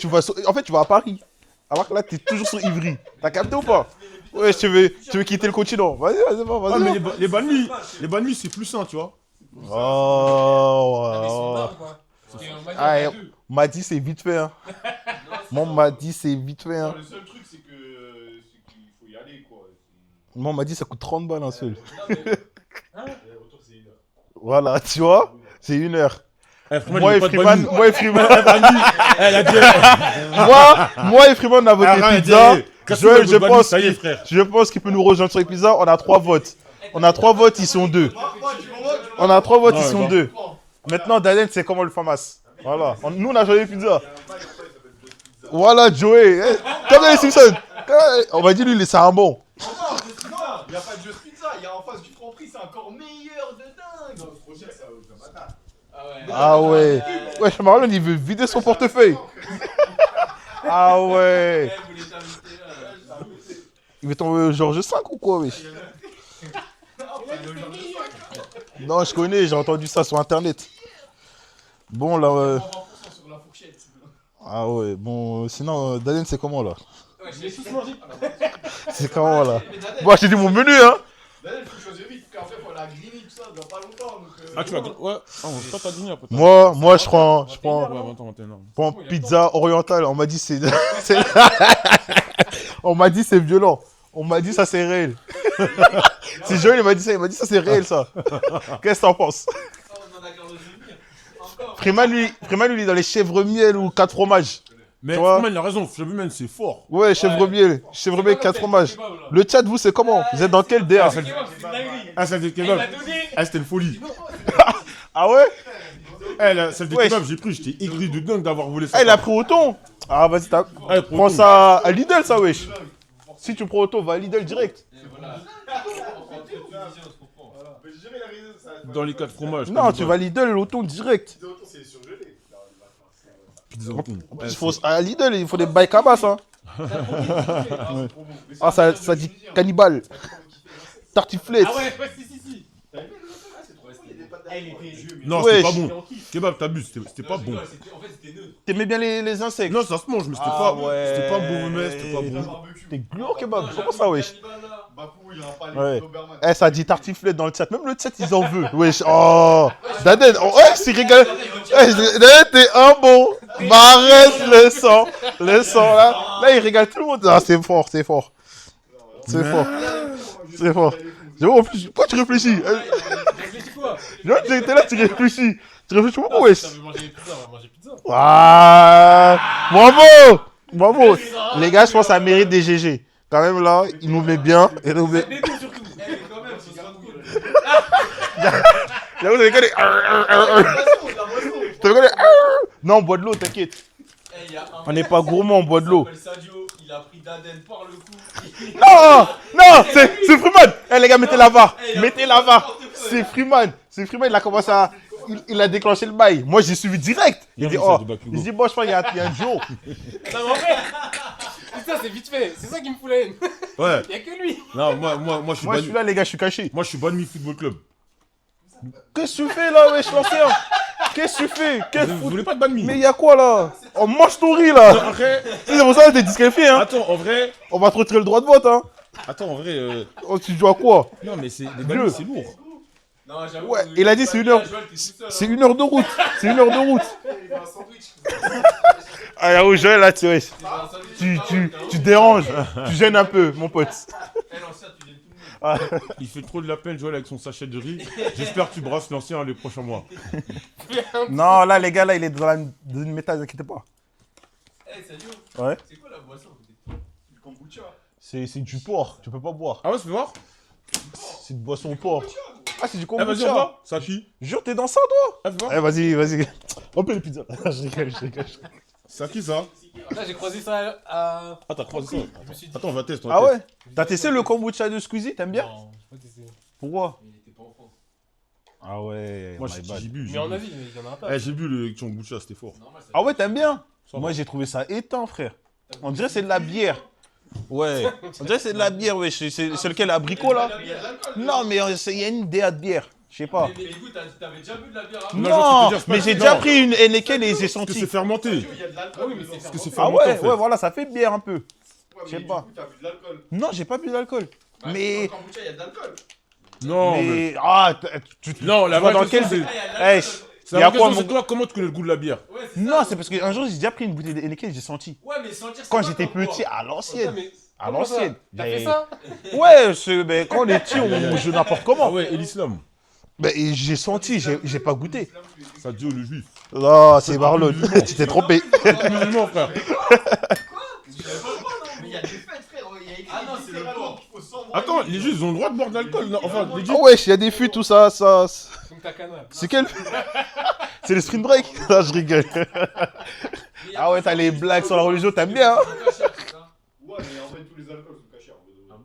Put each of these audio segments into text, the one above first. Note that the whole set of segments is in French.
tu vas en fait, tu vas à Paris. Alors que là, t'es toujours sur Ivry. T'as capté ou pas? Ouais, tu veux quitter le continent. Vas-y, vas-y, vas-y. Ah, mais les bonnes nuits, c'est plus sain, tu vois. Oh, Ah, et on m'a dit c'est vite fait. Hein. Moi, on m'a dit c'est vite fait. Hein. Le seul truc, c'est qu'il faut y aller, quoi. Moi, on m'a dit ça coûte 30 balles un seul. Retour, c'est 1 heure. Voilà, tu vois, c'est 1 heure. Moi et Freeman, Moi et Freeman, elle a dit. moi et Freeman, on a voté pizza. Joël, Ça y est, frère. je pense qu'il peut nous rejoindre sur les pizzas. On a 3 votes. On a 3 votes, ils sont 2. On a 3 votes, ils sont 2. Maintenant, Daniel, c'est comment le famas. Voilà. Nous, on a joué les pizzas. Voilà, Joey. Comme dans les Simpsons. On va dire, lui, c'est un bon. Non, il n'y a pas de Just Pizza, il y a en face du Franprix, c'est encore meilleur de dingue. Non, c'est trop cher, ça, bâtard. Ah ouais. Ouais, Marlon, il veut vider son portefeuille. Ah ouais. Il veut tomber Georges V ou quoi, wesh? Non, je connais, j'ai entendu ça sur internet. Bon, là. Ah ouais, bon, sinon, Daniel, c'est comment là? Je l'ai tous mangé. C'est comment là? Bon, je t'ai dit mon menu, hein? Daniel, il faut choisir vite, parce qu'après, il faut la griller, tout ça, dans pas longtemps. Donc, Ah, tu vas. Ouais, on va pas ta dîner après. Moi, je prends Ouais, 21 ans. prends pizza orientale. On m'a dit c'est. On m'a dit c'est violent. On m'a dit ça c'est réel. C'est Joël, il m'a dit ça c'est réel ça. Qu'est-ce que t'en penses? Freeman lui, il est dans les chèvres miel ou 4 fromages. Mais Tu vois Freeman, il a raison, je vu, c'est fort. Ouais, chèvre miel, 4 fromages. Le chat, vous, c'est comment? Vous êtes dans quel DA? Ah, celle de kebab. Ah, c'était une folie. Ah ouais? Celle de Wesh. kebab, j'ai pris, j'étais aigri de dingue d'avoir volé ça. Ah, il a pris autant. Ah, vas-y, prends ça à Lidl, ça, wesh. Si tu prends autant, va à Lidl direct. Dans les 4 fromages. Non, tu vas à Lidl, autant direct. c'est surgelé. Pizza À Lidl, il faut des bails cabas, hein. Ah, ça dit cannibale. Tartiflette. Ah ouais, si. Non, Wesh. c'était pas bon. Kebab, t'abuses, c'était pas bon. En fait, c'était neutre. T'aimais bien les insectes? Non, ça se mange, mais c'était Ah pas ouais. c'était pas bon, mais c'était pas bon. T'es glauque, kebab. Comment ça, wesh? Bakou, il a pas Ouais. les Doberman. Eh, ça dit tartiflette dans le chat. Même le chat, ils en veulent. Wesh. Oh. Daden, ouais, c'est régal. Daden, t'es un bon. M'arrête le sang. Le sang, là. Là, il régale tout le monde. Ah, c'est fort. C'est fort. En plus, pourquoi tu réfléchis? Réfléchis quoi? T'es là, tu réfléchis. Tu réfléchis beaucoup, wesh. Ça veut manger pizza, on va manger pizza. Ah, bravo. Les gars, je pense que ça mérite des GG. Quand même, là, il nous met bien. Il nous met... Les deux surtout. Quand même, ce sera cool. J'avoue, les gars, non, on boit de l'eau, t'inquiète. On n'est pas gourmand, on boit de l'eau. Sadio, il a pris Daden par le cou. Non, c'est Freeman. Eh, les gars, mettez la barre. C'est Freeman, il a commencé à... Il a déclenché le bail. Moi, j'ai suivi direct. Il dit, bon, je pense qu'il y a un duo. Non, mais en fait, putain, c'est vite fait. C'est ça qui me fout la haine. Ouais. Y'a que lui. Non, moi je suis Moi, je suis là, les gars, je suis caché. Moi, je suis Bonne Nuit Football Club. Qu'est-ce que tu fais, là, wesh, l'ancien? Qu'est-ce que tu fais? Vous voulez pas de Bonne Nuit? Mais il y a quoi, là? On mange ton riz, là. Après, C'est pour ça que t'es disqualifié, hein. attends, en vrai, On va te retirer le droit de vote, hein. Oh, tu joues à quoi? non, mais c'est les Bleu. Bonnes Nuits, c'est lourd. Non, j'avoue. Ouais, il a dit c'est 1 heure. C'est 1 heure de route. Il veut un sandwich. Ah, là, Joël, là, tu déranges. Tu gênes un peu, mon pote. Il fait trop de la peine, Joël, avec son sachet de riz. J'espère que tu brasses l'ancien les prochains mois. Non, là, les gars, là, il est dans une méta, ne inquiétez pas. Eh, Sadio, Ouais. c'est quoi la boisson à côté? Du kombucha. C'est du porc, tu peux pas boire. Ah ouais, tu peux voir? C'est une boisson porc. Ah, c'est du Eh, vas-y, on kombucha. va. Ça qui? Jure, t'es dans ça, toi? Ah, fais voir. Eh, vas-y. On peut les pizzas. Je rigole. Ça qui, ça? Là, j'ai croisé ça à. Ah, t'as croisé ça? Je me suis dit. Attends, on va tester. Ah ouais? T'as testé le kombucha de Squeezie, t'aimes bien? Non, j'ai pas testé. Pourquoi? Mais il était pas en France. Ah ouais, Moi, my j'ai bad. bu. Mais en Asie, mais il y en a un tas. Eh, j'ai bu le kombucha, c'était fort. Normal, ça. Ah ouais, t'aimes bien? Ça Moi, va. j'ai trouvé ça éteint, frère. On dirait que c'est de la bière. Ouais. On dirait que c'est de la bière, ouais. C'est lequel, abricot, là? Non, mais il y a une DA de bière. Je sais pas. Mais du coup, t'avais déjà bu de la bière avant? Non, Non, je veux te dire, c'est mais pas- j'ai non. déjà pris une Heineken et j'ai Parce que senti. c'est fermenté. Il y a de l'alcool. dedans. Parce que c'est Ah fermenté, ouais, en fait. ouais, voilà, ça fait bière un peu. Ouais, Je sais mais pas. Du coup, t'as bu de l'alcool. Non, j'ai pas bu d'alcool. Ouais, Mais. Dans le kombucha, il y a de l'alcool. Non, mais... Mais. Ah, Non, la tu vois vraie dans quel. question, c'est... Ah, il y a de Eh, l'alcool. C'est y a la quoi, question, mon- c'est toi, comment tu connais le goût de la bière? Ouais, c'est Non, ça. c'est parce qu'un jour j'ai déjà pris une bouteille de Heineken, j'ai senti. Ouais, mais sentir, c'est Quand pas j'étais comme petit, quoi. à l'ancienne. mais À comment ça l'ancienne. T'as Mais- fait ça? Ouais, ben, quand on est petit, on joue n'importe Ah comment. ouais, et l'islam? Ben, et j'ai senti, j'ai pas goûté. Ça dit le juif. Non, c'est Marlon. Tu t'es trompé. Musulman, frère. Mais il y a des fêtes, frère. Il y a écrit Ah non, c'est le littéralement port. qu'il faut s'envoyer. Attends, les juifs, ils ont le droit de boire de l'alcool, non? Enfin, les Ah juifs... ouais, il y a des fûts, tout ça, ça. Donc ta canne. C'est quel? C'est le sprint break? Non, je rigole. Ah ouais, t'as les blagues sur la religion, t'aimes bien, hein? Ouais, mais en fait, tous les alcools sont cachés. Ah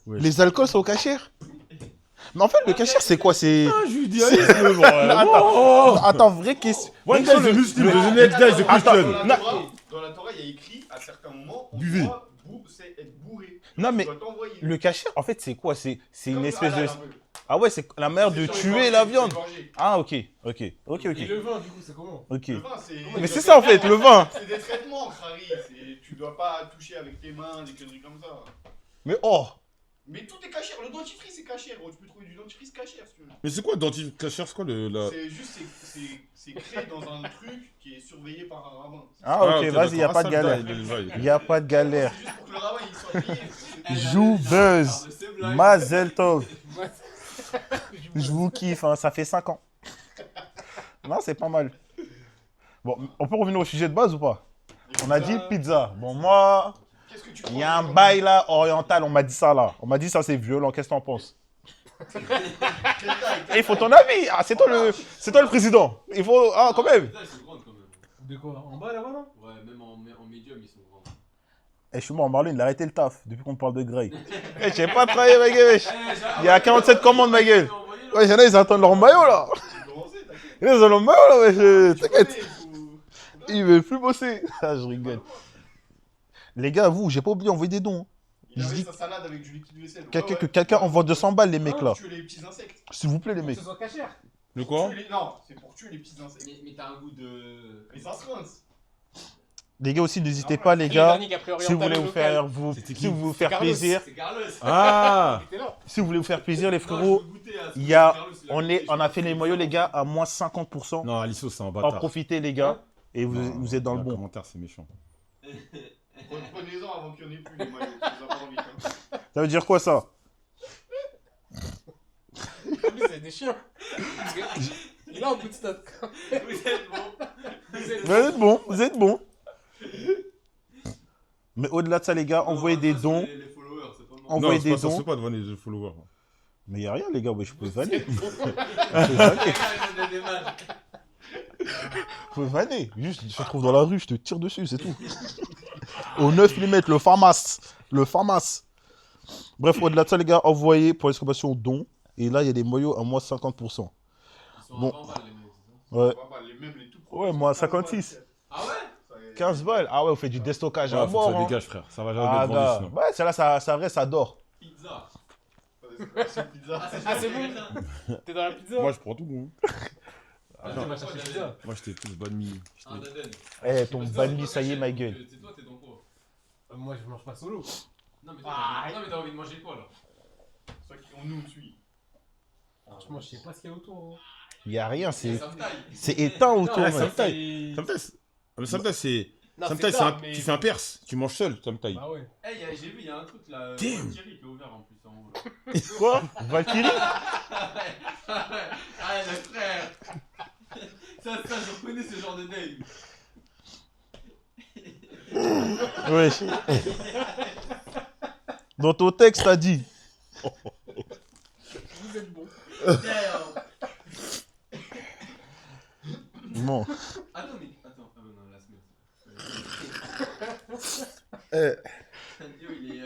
bon? Les alcools sont au cachère? Mais en fait, le cachère, c'est quoi? C'est. Ah, judaïsme, vraiment. Attends, vraie question. One guy is Muslim, the next guy is a Christian. Dans la Torah, il y a écrit à certains moments, on Buvez. doit c'est être bourré. Non, mais Tu dois t'envoyer. le cachère, en fait, c'est quoi? C'est une Comme espèce de. halal, un peu. Ah ouais, c'est la manière de C'est sur les tuer gorgées, la sur les viande. gorgées. Ah, ok. Et le vin, du coup, c'est comment? Ok. Le vin, c'est. Mais c'est ça, en fait, le vin. C'est des traitements, Khari. Tu dois pas toucher avec tes mains, des conneries comme ça. Mais oh! Mais tout est cachère. Le dentifrice, c'est cachère, gros. Tu peux trouver du dentifrice cachère si tu veux. Mais c'est quoi, dentifrice cachère, c'est quoi la... C'est juste, c'est créé dans un truc qui est surveillé par un rabbin. Ah, ok, vas-y, y a pas de galère. Y a pas de galère. C'est juste pour que le rabbin il soit payé. Jouveuse. C'est blague. Mazel tov. Je vous kiffe, hein, ça fait 5 ans. Non, c'est pas mal. Bon, on peut revenir au sujet de base ou pas? On a dit pizza. Bon, moi, Qu'est-ce que tu il y a un bail là, oriental, on m'a dit ça là. On m'a dit ça, c'est violent, qu'est-ce que t'en penses? Eh, il faut ton avis. Ah, c'est toi le président. Il faut. Ah, quand même. Elles sont grandes quand même. De quoi? En bas là-bas, non? Ouais, même en médium, ils sont grands. Eh, je suis mort, Marlon, il a arrêté le taf depuis qu'on parle de Grey. Eh, je sais pas travailler, ma gueule. wesh. Il y a 47 commandes, ma gueule. Ouais, y'en a, ils attendent leur maillot là. Ils attendent leur maillot là, wesh. T'inquiète. Ils veulent plus bosser. Ah, je rigole. Les gars, vous, j'ai pas oublié d'envoyer des dons. Il Je avait dis sa salade avec du liquide vaisselle. que quelqu'un envoie 200 balles, les mecs là. Pour tuer les petits insectes. S'il vous plaît, les Que mecs. ce soit cachère. De quoi? Non, c'est pour tuer les petits insectes. Mais t'as un goût de. Mais ça se rince. Les gars aussi, n'hésitez pas, les gars. Si vous voulez vous faire, C'était qui? si vous voulez vous faire Carlos. plaisir, C'est Carlos. Ah! T'es là. si vous voulez vous faire plaisir, les Non, frérots, je veux goûter à ce il que y a, Carlos, il goûté, on a fait les maillots, les gars, à moins 50%. Non, Aliso, c'est un En bâtard. profitez, les gars, et Non, vous êtes dans le un bon. commentaire, c'est méchant. Prenez-en avant qu'il n'y en ait plus les maillots. Vous avez envie, hein. Ça veut dire quoi ça? Lui, c'est des chiens. Il a un bout de stade. Vous êtes bon. Vous êtes bon, vous êtes bon. Mais au-delà de ça, les gars, envoyez des dons. Les followers, c'est pas moi. Envoyez Non, des c'est pas ça, dons. c'est pas de vanner les followers. Mais y a rien, les gars, ouais, je peux vanner. Je peux vanner. Juste, je te trouve dans la rue, je te tire dessus, c'est tout. Au 9 mm, le FAMAS. Le FAMAS. Bref, au-delà de ça, les gars, envoyez pour l'exclamation don. Et là, il y a des maillots à moins 50%. Ils sont Bon. à 20 balles, les mecs, c'est ça? Ouais. Même les tout Ouais, moi, 56. Ah ouais? 15 balles. Ah ouais, on fait du déstockage à Ouais, faut que mort. ça Hein. dégage, frère. Ça va jamais Ah, être vendu gars. sinon. Ouais, celle-là, ça reste, ça dort. Pizza. C'est pizza. Ah, c'est bon. T'es dans la pizza? Moi, je prends tout, bon. Ah, Tu vas chercher pizza. Moi, j'étais plus banh mi. Un Daden. Eh, ton banni, ça y est, ma gueule. C'est toi, t'es dans quoi? Moi, je mange pas solo. Non, mais t'as envie de manger quoi là? C'est ça qu'on nous suit. Franchement, je sais pas ce qu'il y a autour. Il y a rien, C'est c'est éteint autour. Non, mec. ça me taille. c'est- Samtaï, c'est... Non, Samtaï, c'est c'est ça, un... mais- tu fais un perse. Tu manges seul, Samtaï. Bah ouais. Eh, j'ai vu, il y a un truc là. Damn. Thierry qui est ouvert en plus en haut là. Quoi? Valkyrie? Ah, le frère! Ça, je reconnais ce genre de name. Wesh. Dans ton texte, t'as dit. Vous êtes bon. Damn. Bon. Attends, mais. Attends, ah non, la semaine. Eh. Sadio, il est.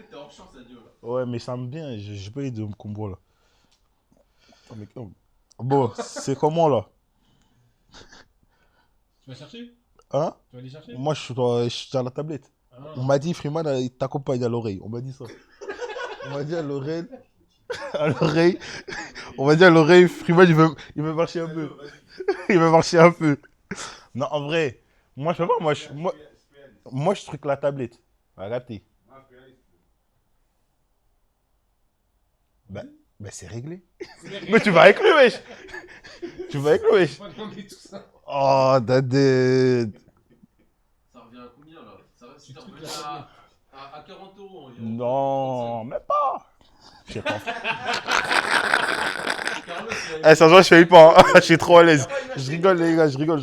T'es hors champ, Sadio là. Ouais, mais ça me vient, j'ai pas eu de combo là. Oh, mec, oh. Bon, c'est comment là? Tu vas chercher? Hein? Tu vas aller chercher? Moi, je suis à la tablette. Ah. On m'a dit, Freeman, il t'accompagne à l'oreille. On m'a dit ça. On m'a dit à l'oreille. À l'oreille. On va dire l'oreille, Freeman, il veut marcher un peu. Il veut marcher un peu. Non, en vrai, moi, je sais pas, moi, je truc la tablette. Arrêtez. Ben, c'est réglé. Mais tu vas avec lui, wesh. Tu vas avec lui, wesh. Faut demander tout ça. Oh, daded. Ça revient à combien là? Ça revient C'est ça tout revient là. à 40 euros environ. Non, même pas. Je sais pas. Carlos, il Eh, a- ça se voit, je fais pas. Hein. Je suis trop à l'aise. Je rigole, les gars, je rigole.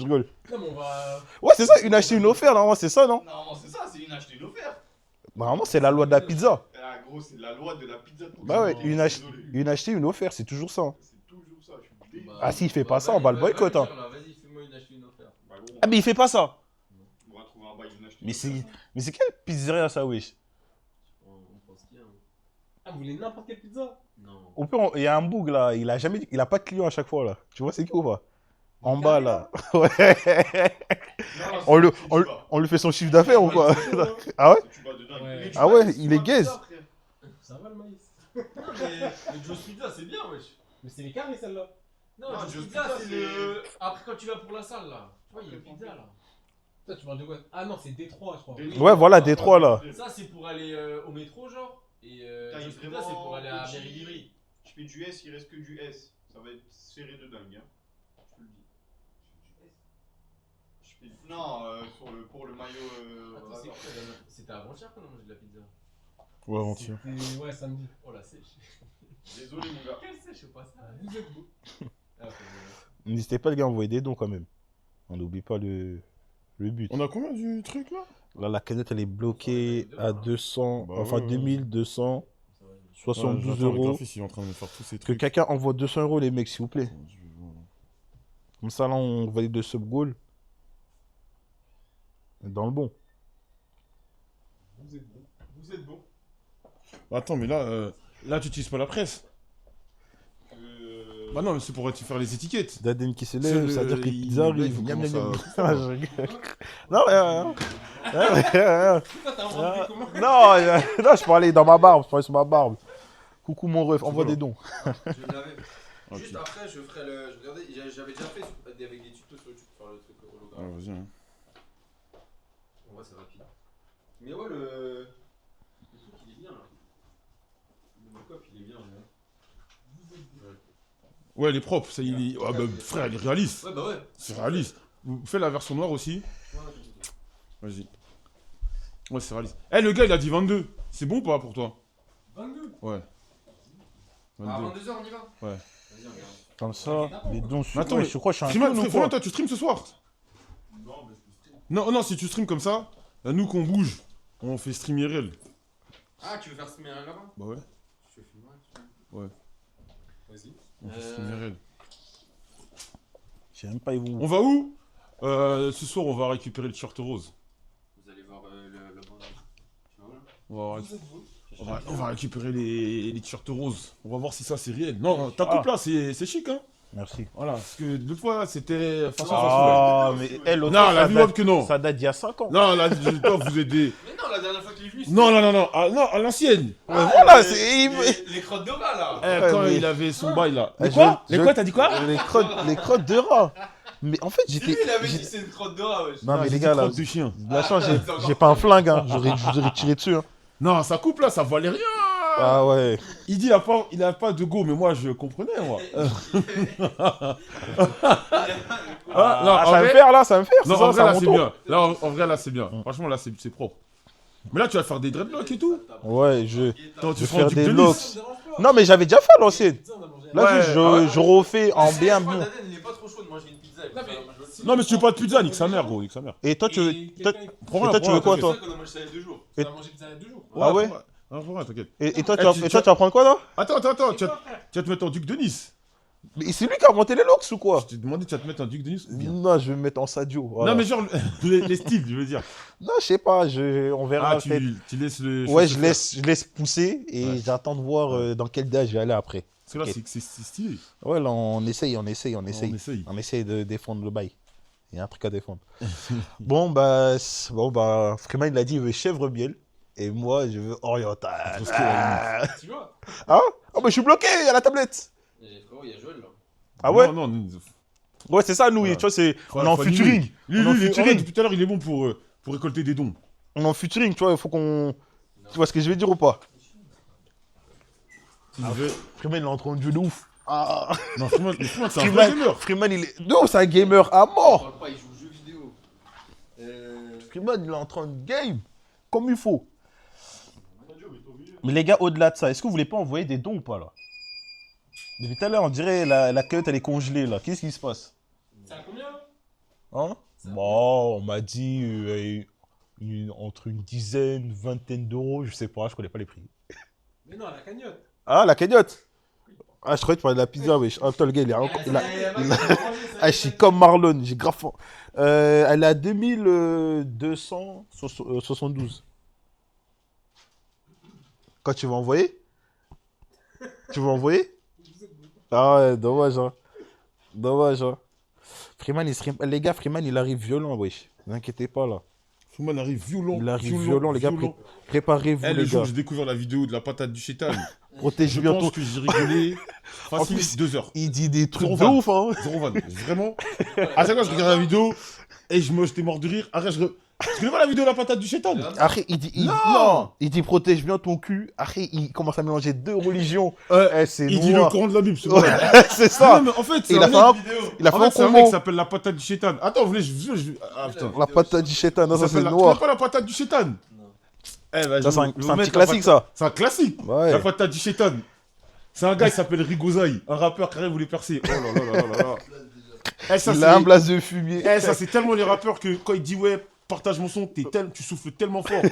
Non, mais on va. Ouais, c'est ça, une achetée, une offerte, normalement, c'est ça, non? Non, c'est ça, c'est une achetée, une offerte. Normalement, c'est la loi de la pizza. Ah, gros, c'est la loi de la pizza. Bah ouais, Désolé. une achetée, une offerte, c'est toujours ça. Hein. C'est toujours ça, je suis désolé. Ah, s'il fait pas ça, on va le boycott, hein. Vas-y, fais-moi une achetée, une offerte. Bah, gros, Ah, mais il fait pas ça. on va trouver un bail, une achetée. Mais c'est quelle pizzeria, ça, wesh? On pense qu'il y a un. Ah, vous voulez n'importe quelle pizza? Non. Au pire, il y a un bug, là. Il a pas de client à chaque fois, là. Tu vois, c'est qui ou pas? En bas, là. Ouais. On lui fait son chiffre d'affaires ou quoi? Ah ouais? Tu vas dedans. Ouais. Mais tu Ah vas- ouais, tu il vas est gaze. bizarre, frère. Ça va le maïs. Non, mais Joe's Pizza, c'est bien, wesh. Mais c'est les carrés celle-là. Non, Non, Joe's Joe's Pizza, Pizza, c'est c'est- le. Après, quand tu vas pour la salle, là. Tu vois, il y a une pizza, là. Toi, tu parles de quoi? Ah non, c'est Détroit, je crois. Détroit. Ouais, voilà, Détroit, là. Ça, c'est pour aller au métro, genre. Et Putain, il est Joe's Pizza, vraiment c'est pour aller à petit. Mairie d'Ivry. Je fais du S, il reste que du S. Ça va être serré de dingue, hein. Je te le dis. Je fais... Non, pour le maillot. Attends, c'est quoi la dernière- C'était avant-hier qu'on a mangé de la pizza. Ouais, avant-hier. C'était- Ouais, samedi. Oh la sèche. Désolé, mon gars. Quelle sèche au passage. Vous êtes beau. Ah, faut le- N'hésitez pas, les gars, à envoyer des dons quand même. On n'oublie pas le but. On a combien du truc là? Là, la canette, elle est bloquée à 200, Bah enfin ouais, ouais. 2272 Ça va, Ouais, j'attends le euros. graphiste, il est en train de me faire tous ces Que trucs. quelqu'un envoie 200 euros, les mecs, s'il vous plaît. Je vais voir. Comme ça, là, on valide le sub-goal. Dans le bon. Vous êtes beau. Vous êtes bon. Attends, mais là, tu utilises pas la presse. Bah non, mais c'est pour faire les étiquettes. Daden qui se C'est lève, le- ça veut dire que les il- pizzas là, il arrivent. faut Miam, miam, commencer miam. à- Je rigole. Non, rien. Pourquoi t'as inventé comment? Non, je parlais dans ma barbe, je parlais sur ma barbe. Coucou mon ref, envoie voilà. des dons. Je l'avais. Ok. Juste après, je ferai le. Je regardais, j'avais déjà fait avec des tutos sur YouTube pour faire le truc Ouais, hologramme. vas-y. Hein. En vrai, c'est rapide. Mais ouais, le truc, il est bien là. Le mock-up, il est bien. Ouais, elle est propre. Ça, il est... Ah bah, frère, il est réaliste. Ouais, bah ouais. C'est réaliste. Vous faites la version noire aussi. Ouais, Vas-y. Ouais, c'est réaliste. Eh, le gars, il a dit 22. C'est bon ou pas pour toi? 22. Ouais. Ah, 22. 22h, on y va? Ouais. Vas-y, on regarde. Comme ça, les dons Mais attends, ouais, mais je crois que je suis un Freeman, clown ou Freeman, quoi? toi, tu stream ce soir? Non, mais je peux stream. Non, non, si tu stream comme ça, là, nous, qu'on bouge, on fait stream IRL. Ah, tu veux faire streamer un là-bas? Bah ouais, Je fais moi. ouais. Vas-y. On fait stream IRL. Je sais même pas où. On va où? Ce soir, on va récupérer le t-shirt rose. Vous allez voir le bande. Tu vois là? On va, Vous êtes beau. on va récupérer les t-shirts roses. On va voir si ça, c'est réel. Non, ta coupe là, c'est chic, hein? Merci. Voilà, parce que deux fois, c'était façon Ah, mais elle, Non, l'autre la fois, ça vidéo date- que non. ça date d'il y a 5 ans. Non, là, toi, vous êtes des... Mais non, la dernière fois qu'il est venu, c'était. Non, non, non, non, non, à l'ancienne. Voilà, c'est. Les crottes de rat là! Eh, quand mais- il avait son bail là. Eh, Les quoi? je- Les quoi, t'as dit quoi? Les crottes de rat. Mais en fait, C'est j'étais. lui, il avait dit j'étais- c'est une crotte de rat, wesh! Non, mais j'ai les dit gars, là, crotte de chien. de la chance, c'est encore j'ai pas un flingue, hein. Je vous aurais tiré dessus, hein. Non, sa coupe là, ça valait rien. Ah ouais. Il dit il a pas de go, mais moi je comprenais moi. Ah, non, en ça va me vrai- faire là, ça va me faire. Non, c'est en ça, vrai là c'est c'est mon tour. bien. Là en vrai là c'est bien. Franchement là c'est propre. Mais là tu vas faire des dreadlocks et tout. Ouais, je Attends, tu vais seras en faire duc des de locks. Nice. Non, mais j'avais déjà fait à l'ancienne. Pizza, on a mangé. Là, Ouais, juste, ah ouais. je refais en bien. Daden, il est pas trop chaud de manger une pizza. Non, mais- Non mais si tu veux pas de pizza, nique sa mère gros, nique sa mère. Et toi, tu veux. Et toi- quelqu'un, Prends Et rien, toi, tu prends veux rien, quoi, C'est toi ça qu'on a mangé ça il y a 2 jours. on a mangé pizza il y a 2 jours. Ah ouais? Prends rien, t'inquiète. Et toi, Eh, tu tu- vas prendre quoi, toi? Attends, tu vas te mettre en duc de Nice. Mais c'est lui qui a inventé les locks ou quoi? Je t'ai demandé tu vas te mettre en duc de Nice ou bien. Non, je vais me mettre en Sadio. voilà. Non mais genre les styles, je veux dire. Non, je sais pas, on verra. Ah peut-être. tu laisses le. Ouais, chose se je laisse pousser et Ouais. j'attends de voir dans quel date je vais aller après. Parce que là Ok. c'est stylé. Ouais, là, on essaye. On essaye. On essaye de défendre le bail. Il y a un truc à défendre. bon, bah, Freeman, il a dit, il veut chèvre miel. Et moi, je veux oriental. Parce que, Ah, Tu vois? hein? Oh, mais je suis bloqué à la tablette. Et frérot, Oh, il y a Joël là. Ah ouais? Non, non. Ouais, c'est ça, nous, Voilà. tu vois, c'est... Faut- On est en faut featuring. Lui, On est en lui, en fait, featuring. depuis tout à l'heure, il est bon pour récolter des dons. On est en featuring, tu vois, il faut qu'on... Tu vois ce que je vais dire ou pas? Si je vais- Freeman, il est en train de jouer de ouf. Ah. Non, Freeman, c'est un vrai gamer. Freeman, il est... Non, c'est un gamer à Il mort. parle pas, il joue aux jeux vidéo. Freeman, il est en train de game. Comme il faut. Mais les gars, au-delà de ça, est-ce que vous voulez pas envoyer des dons ou pas, là? Depuis tout à l'heure, on dirait la cut, elle est congelée, là. Qu'est-ce qui se passe? C'est à combien? Hein? Bon, on m'a dit entre une dizaine, vingtaine d'euros, je sais pas, je connais pas les prix. Mais non, la cagnotte. Ah, la cagnotte! Ah, je croyais que tu parlais de la pizza, wesh. Ah, putain, le gars, il est encore... Ah, je suis comme Marlon, j'ai grave faim. Elle est à 2272. Quand tu vas envoyer? Tu vas envoyer? Ah ouais, dommage, hein. Dommage, hein. Freeman, les gars, Freeman, il arrive violent, wesh. Ne vous inquiétez pas, là. Freeman arrive violent. Il arrive violent, les gars. Préparez-vous, Eh, le les jour gars. où j'ai découvert la vidéo de la patate du chétan, Protège je bientôt. pense que j'ai rigolé En facile plus, 2 heures. Il dit des trucs Zéro de van. ouf, hein. Zéro van. Vraiment. À chaque fois, je regarde la vidéo et j'étais mort de rire. Arrête, tu connais pas la vidéo de la patate du chétan? Après, il dit... Non. Il dit protège bien ton cul. Après, il commence à mélanger deux religions. Eh, c'est Il dit le noir. Coran de la Bible, c'est Ouais, vrai. c'est ça. Non, mais en fait, c'est Il a un fait un... mec- Il a fait en un fait, c'est un mec combo. qui s'appelle la patate du chétan. Attends, vous voulez, Ah putain. La patate du chétan, non, Ça ça c'est s'appelle la- Tu noir. connais pas la patate du chétan? Eh ben, Ça, je c'est vais un vous petit mettre la classique, patate- ça. C'est un classique. Ouais. La patate du chétan. C'est un gars qui s'appelle Rigozaï, un rappeur qui voulait percer. Oh là là là là là. Eh, ça, Il c'est- a un blase de fumier. Eh, ça, c'est tellement les rappeurs que quand il dit ouais, partage mon son, tu souffles tellement fort.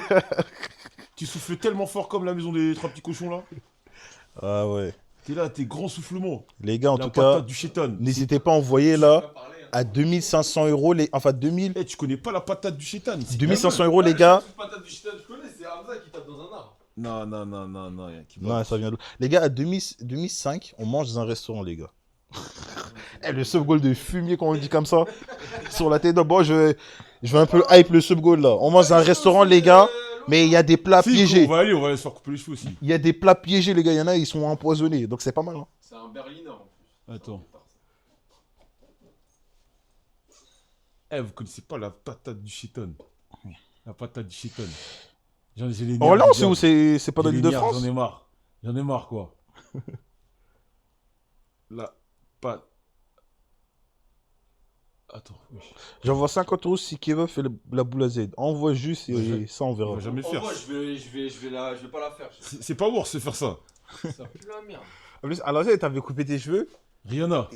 Tu souffles tellement fort comme la maison des trois petits cochons là. Ah ouais. T'es là, t'es grand soufflement. Les gars, en La tout patate cas, du chétan. n'hésitez pas à envoyer là à 2500 euros. Enfin, 2000. Eh, tu connais pas la patate du chétan? 2500 euros, les gars. Patate du shit, je connais, c'est Hamza qui tape dans un arbre. Non, non, non, non, non. y a qui Non, ça vient de... Les gars, à 2005, on mange dans un restaurant, les gars. Eh, le sub goal de fumier, quand on le dit comme ça, sur la tête. Bon, je vais un peu hype le sub goal là. On mange dans un restaurant, les gars, mais il y a des plats Si, piégés. on va aller se faire couper les cheveux aussi. Il y a des plats piégés, les gars. Il y en a, ils sont empoisonnés. Donc c'est pas mal. Hein. C'est un Berliner en plus. Attends. Eh, vous connaissez pas la patate du chétan? La patate du chétan. J'ai les Oh nerfs non, du c'est où? diable. C'est pas dans J'ai l'île les de nerfs, France? J'en ai marre. J'en ai marre, quoi. La patate. Attends, oui. J'envoie 50 euros si Kevin fait la boule à Z. Envoie juste et ça, on On verra. va jamais le En faire. vrai, je vais pas la faire. C'est pas worse de faire ça. Ça pue la merde. En plus, à l'ancienne, t'avais coupé tes cheveux. Rihanna.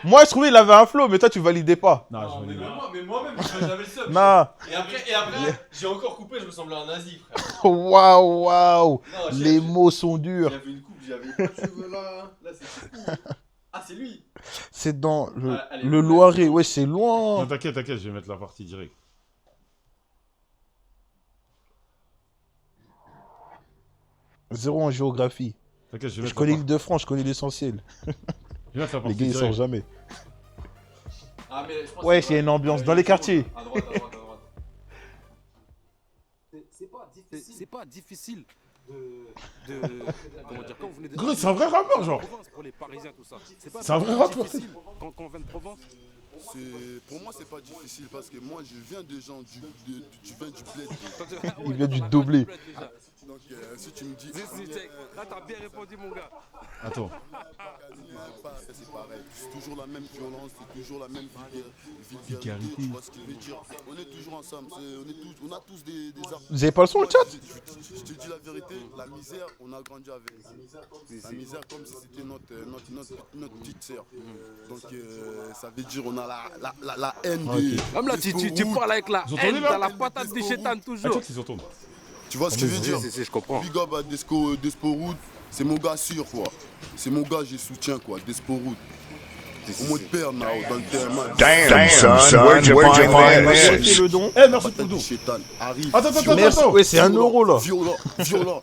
Moi, je trouvais qu'il avait un flow, mais toi, tu validais pas. Non, je Non, valide. mais moi-même, j'avais le seum. Non. Et après, j'ai encore coupé, je me semblais un nazi, frère. Waouh, waouh. Non, Les mots sont durs. J'avais une coupe, j'avais pas de cheveux là. Là, c'est fou. Ah, c'est lui. C'est dans elle est le loin. Loiret. Ouais, c'est Non, loin. t'inquiète, t'inquiète, je vais mettre la partie directe. Zéro en géographie. T'inquiète, je vais Je mettre connais la l'île de France, je connais l'essentiel. Je vais mettre la Les partie gars, ils sortent directe. jamais. Ah, mais je pense Ouais, que il y a une ambiance dans les quartiers. À droite, à droite, à droite. C'est pas difficile de comment dire, quand vous venez de Gros, c'est un vrai rappeur, genre. Province, pour les Parisiens, tout ça. C'est un vrai rappeur. difficile quand on vient de Provence. Pour moi, c'est pas difficile parce que moi, je viens de gens du bled. Il vient du doublé. Donc, si tu me dis. Là, t'as bien répondu, mon gars. Attends. C'est pareil. C'est toujours la même violence, c'est toujours la même Vulgarité. Tu vois ce qu'il veut dire. On est toujours ensemble. On a tous des armes. Vous avez pas le son, le chat? Je te dis la vérité, la misère, on a grandi avec. La misère, comme si c'était notre petite sœur. Donc, ça veut dire on a la haine des. Même là, tu parles avec la Vous haine entendez, là dans la patate du chétan, Ah, toujours. check s'ils entendent. Tu vois ce que je veux dire? Je comprends. Big up à Desporoud, c'est mon gars sûr quoi. C'est mon gars, j'ai soutien quoi, Desporoud. Au mot de père, now, dans le terme. Damn, son, where'd you find Faites this? le don. Eh, merci pour le Patate don. du chétan, arrive. Attends, attends, Merci. attends. Ouais, c'est 1 euro là. Violent, violent.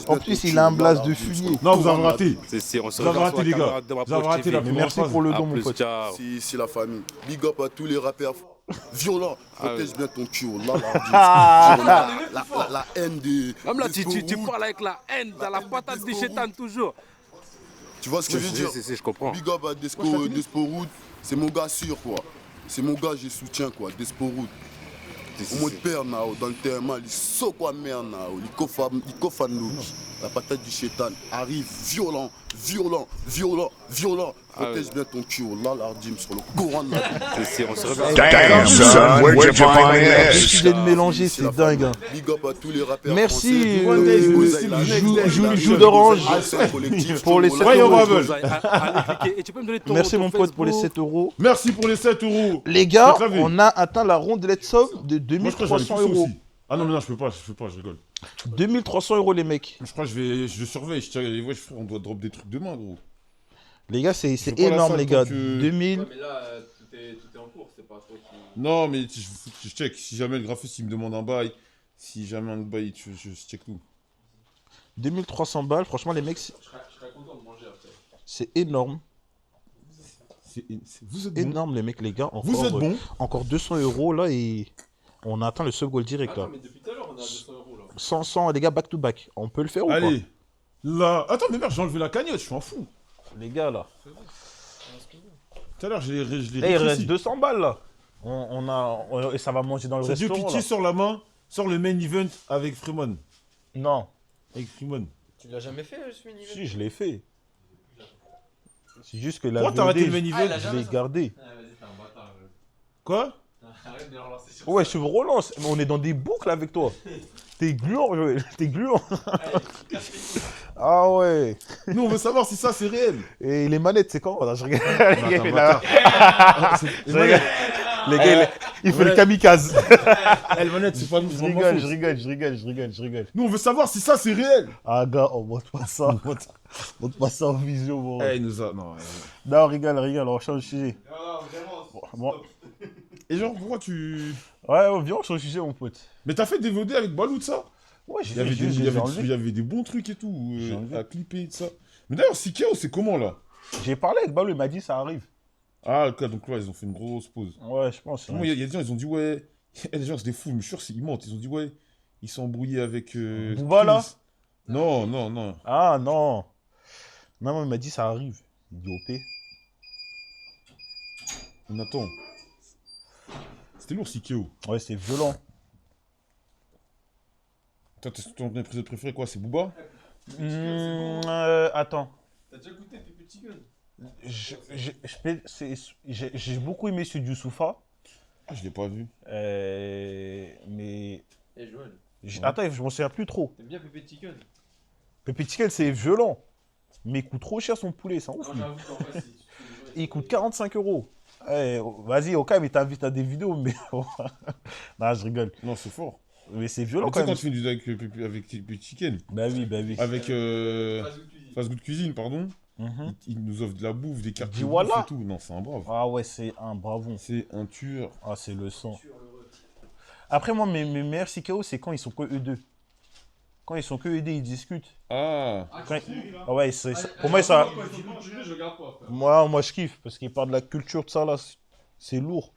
En plus, il a un blase de fumier. Non, vous avez raté. On se Vous avez regarde raté, sur les la gars. caméra de ma Vous avez poche raté TV. la Mais première merci phase. pour le À don, mon plus, pote. ciao. C'est la famille. Big up à tous les rappeurs. Violent, protège bien ton cul. Oh là, la haine des. Même là, tu Desporoud. parles avec la haine dans la patate du chétan, toujours. Tu vois ce que je veux dire? Je comprends. Big up à Desporood, c'est mon gars sûr quoi. C'est mon gars, je soutiens quoi, Desporood. Au mot de père, dans le terrain, il saut quoi merde, il coffre la patate du chétan arrive violent. Protège bien ton cul, là, l'ardim sur le Coran de la On se remercie. Damn, son, where'd you find J'ai this? décidé de mélanger, c'est dingue. Hein. Big up à tous les rappeurs Merci, français. Joue d'orange pour les 7 Royal euros. Ravel. Allez, cliquez. Et tu peux me donner ton Merci ton mon pote pour les Facebook. 7 euros. Merci pour les 7 euros. Les gars, C'est clavé. on a atteint la rondelette somme de Moi, je crois que j'en ai 2300 plus euros. aussi. Ah non, mais non, je peux pas, je rigole. 2300 euros les mecs. Je crois que je surveille. Ouais, frère, on doit drop des trucs demain, gros. Les gars, c'est Je prends la énorme salle les gars. tant que- 2000. Ouais, mais là, tout est en cours, c'est pas trop qui. Non, mais je check. Si jamais le graphiste il me demande un bail, si jamais un bail, je check tout. 2300 balles, franchement les mecs, Je serais content de manger après. c'est énorme. Vous êtes bon. Énorme les mecs, les gars. Vous êtes bon. Encore 200 euros là et on a atteint le sub goal direct Attends, là. mais depuis tout à l'heure, on a 200 euros là. 100, les gars, back to back. On peut le faire ou pas? Allez. Là. Attends, mais merde, j'ai enlevé la cagnotte, je suis en fou. Les gars là. Tout à l'heure, je l'ai Eh, il rétréci. reste 200 balles là. Et ça va manger dans le C'est Dieu restaurant pitié là. sur la main, sort le main event avec Freeman. Non. Avec Freeman. Tu l'as jamais fait, je suis Si, je l'ai fait. C'est juste que la Pourquoi t'as arrêté le VOD, main event? je l'ai gardé. Ah, vas-y, t'es un bâtard. Quoi? Arrête de le relancer sur Ouais, je me relance. Mais on est dans des boucles avec toi. T'es gluant, Joël. T'es gluant. Ah ouais. Nous, on veut savoir si ça, c'est réel. Et les manettes, c'est quand? Non, je regarde. Les manettes, Les gars, il fait le kamikaze. les manettes, c'est pas nous. Je c'est pas rigole, ma je faute. rigole. Nous, on veut savoir si ça, c'est réel. Ah, gars, on montre pas ça. On montre pas ça en visio, bon. Eh, il nous a. Non. Non, on rigole, on change de sujet. Non, vraiment. Bon. Et genre, pourquoi tu. Ouais, viens, on change de sujet, mon pote. Mais t'as fait des VOD avec Balou de ça? Ouais, Il y avait il y avait des bons trucs et tout, J'ai enlevé. à clipper, tout ça. Mais d'ailleurs, Sikeo, c'est comment là? J'ai parlé avec Balou, il m'a dit ça arrive. Ah, ok, donc là, ils ont fait une grosse pause. Ouais, je pense. Moi, il y a des gens, ils ont dit, ouais. Il y a des gens, c'est des fous, mais je suis sûr, ils mentent. Ils ont dit, ouais, ils sont embrouillés avec. Booba, là? Chris. Non. Ah, non. Non, il m'a dit ça arrive. Il dit OP. Mais attends. C'était lourd, Sikeo. Ouais, c'est violent. Toi, ton épisode préféré, quoi? C'est Booba? Attends. T'as déjà goûté Pépé Chicken? J'ai beaucoup aimé celui du Youssoufa. Ah, je l'ai pas vu. Mais. Eh, Joël, Attends, je m'en souviens plus trop. t'aimes bien Pépé Chicken? Pépé Chicken, c'est violent. Mais il coûte trop cher son poulet, c'est un ouf. Non, lui. j'avoue qu'en vrai, si tu fais des gens, Il coûte 45 euros. Vas-y, au cas, mais t'invites à des vidéos, mais. Non, je rigole. Non, c'est fort. Mais c'est Tu violent sais, quand quand même. tu fais du avec Pépé Chicken, Bah oui. avec Fast Food Cuisine. Fast Good Cuisine, pardon, Mhm. il nous offre de la bouffe, des cartes Dis de voilà. bouffe et tout. Non, c'est un brave. Ah ouais, c'est un bravon. C'est un tueur. Ah, c'est le sang. Après, moi, mes meilleurs CKO, c'est quand ils sont que eux deux. Quand ils sont que eux deux, ils discutent. Ah, Quand Ah ouais, pour moi, ça. Quand ils sont congelés, je regarde pas, frère. Moi, je kiffe parce qu'ils parlent de la culture, de ça là. C'est lourd.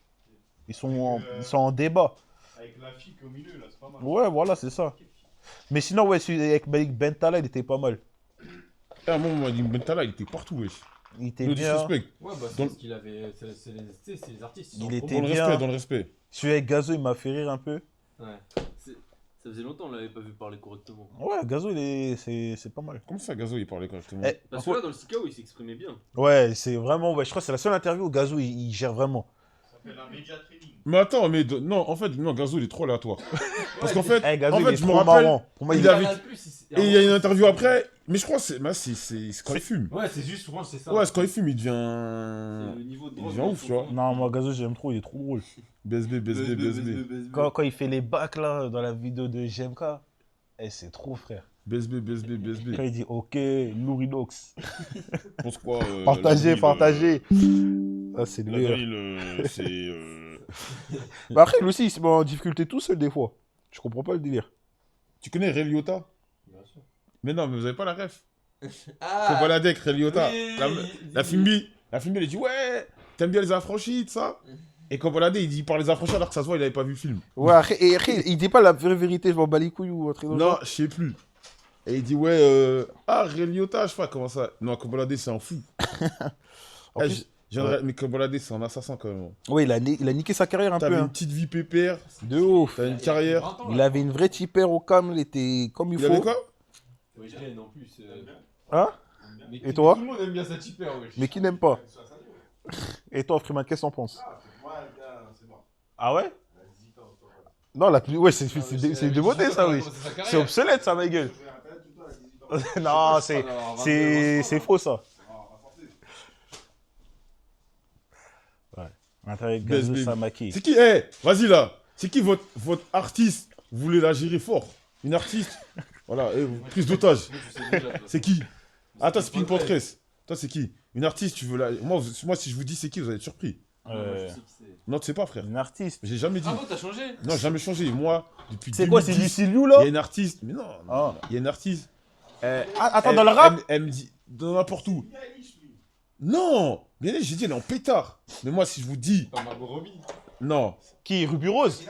Ils sont en débat. Avec la fille au milieu, là, c'est pas mal. Ouais, voilà, c'est ça. Mais sinon, ouais, celui avec Bentala, il était pas mal. ah moi, Bentala, il était partout, wesh. Il était Le bien. disrespect. Ouais, bah, Dans- c'est ce qu'il avait. C'est les artistes. Il sont était Dans le bien. respect, dans le respect. Celui avec Gazo, il m'a fait rire un peu. Ouais. Ça faisait longtemps qu'on l'avait pas vu parler correctement. Ouais, Gazo, c'est pas mal. Comment ça, Gazo, il parlait correctement? Eh, Parce que là, dans le Sikao, il s'exprimait bien. ouais, c'est vraiment. Ouais, je crois que c'est la seule interview où Gazo, il gère vraiment. Ça s'appelle un média training. Mais attends, non, en fait, non, Gazo, il est trop aléatoire. Parce qu'en fait, Eh, Gazo, en il fait, est je me trop rappelle, marrant. Pour moi, il il avait- Et et il y a une interview après, mais je crois que c'est quand il fume. Ouais, c'est juste, souvent, c'est ça. Ouais, c'est quand il fume, il C'est devient... le niveau de Il drogue. devient ouf, tu vois. Non, moi, Gazo, j'aime trop, il est trop drôle. BSB. Quand il fait les bacs là, dans la vidéo de GMK, c'est trop, frère. BSB. Quand il dit OK, Lourinox. Pense quoi Partagez. Ah, c'est le meilleur. Mais après, lui aussi, il se met en difficulté tout seul des fois. Je comprends pas le délire. Tu connais Ray Liotta? Bien sûr. Mais non, mais vous avez pas la ref. Ah Kobaladek, Ray Liotta. oui. La Fimbi, elle dit ouais, t'aimes bien les affranchis, tout ça. Et Kobaladek, il dit par les affranchis alors que ça se voit, il avait pas vu le film. Ouais, et après, il dit pas la vraie vérité, je m'en bats les couilles ou un truc comme Non, ça. je sais plus. Et il dit, ouais, Ray Liotta, je sais pas comment ça. Non, Kobolade, c'est un fou. En Eh, plus- mais Kobolade, c'est un assassin quand même. Oui, il a niqué sa carrière un peu. T'avais Hein. une petite vie pépère, De ouf. t'as une carrière. Il avait une vraie tipère au cam, il était comme il Il avait faut. quoi? Ouais, je gagne en plus. Hein? Mais Et toi? Tout le monde aime bien sa tipper, wesh. Mais qui n'aime pas? Et toi, Freeman, qu'est-ce que t'en penses? Ah ouais? Non, la plus. Ouais, c'est de beauté ça, oui. C'est obsolète ça, ma gueule. Non, c'est faux ça. Ouais. Intérêt de Baise, Gazou baby. Samaki. C'est qui? Eh, vas-y là. C'est qui votre artiste? Vous voulez la gérer fort? Une artiste? Voilà, prise d'otage. C'est qui? Ah, toi, c'est Pink Pantress. Toi, c'est qui? Une artiste, tu veux la. Moi, si je vous dis c'est qui, vous allez être surpris. Non, tu sais pas, frère. Une artiste. J'ai jamais dit. Ah bon, t'as changé? Non, jamais changé. Moi, depuis C'est quoi, c'est 2010, Lucy Liu il là? y a une artiste. Mais non, Ah. il y a une artiste. Attends, dans le rap? Elle me dit. Dans n'importe où. Non! Bien j'ai dit, elle est en pétard. Mais moi, si je vous dis. Pas Margot Robbie. Non. Qui? Ruby Rose?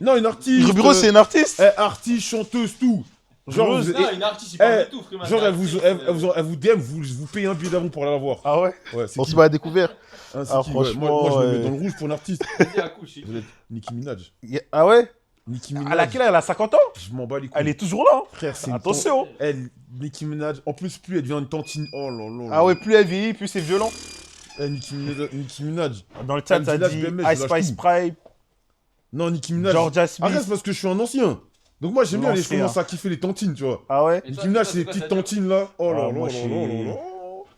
Non, une artiste. Ruby Rose, c'est une artiste? Artiste, chanteuse, tout. Genre, Rose, vous, Non, une artiste, il parle de tout, Freeman. genre elle vous DM, vous payez un billet d'avion pour aller la voir. Ah ouais? Ouais, c'est On qui? se bat à découvert. Hein, c'est Ah, qui? Ouais, franchement, moi, je me mets ouais. dans le rouge pour une artiste. Vas-y, accouche. Vous êtes Nicki Minaj. Ah ouais? Nicki Minaj. Elle a quel âge? Elle a 50 ans? Je m'en bats les couilles. Elle est toujours là. Hein. Frère, c'est une Attention. Elle, Nicki Minaj. En plus, plus elle devient une tantine. Oh là là. Ah ouais, plus elle vieillit, plus c'est violent. Nicki Minaj. Dans le chat, Elle ça dit là, dit je vais Ice mettre, je Spice lâche Pride, Non, Nicki Minaj. Georgia Smith. Arrête, parce que je suis un ancien. Donc moi, j'aime bien aller, je L'ancien. commence à kiffer les tantines, tu vois. Ah ouais? Et Nicki toi, Minaj, toi, c'est les quoi, petites ça dure tantines là. Oh là Ah, là moi, là je suis- là là là.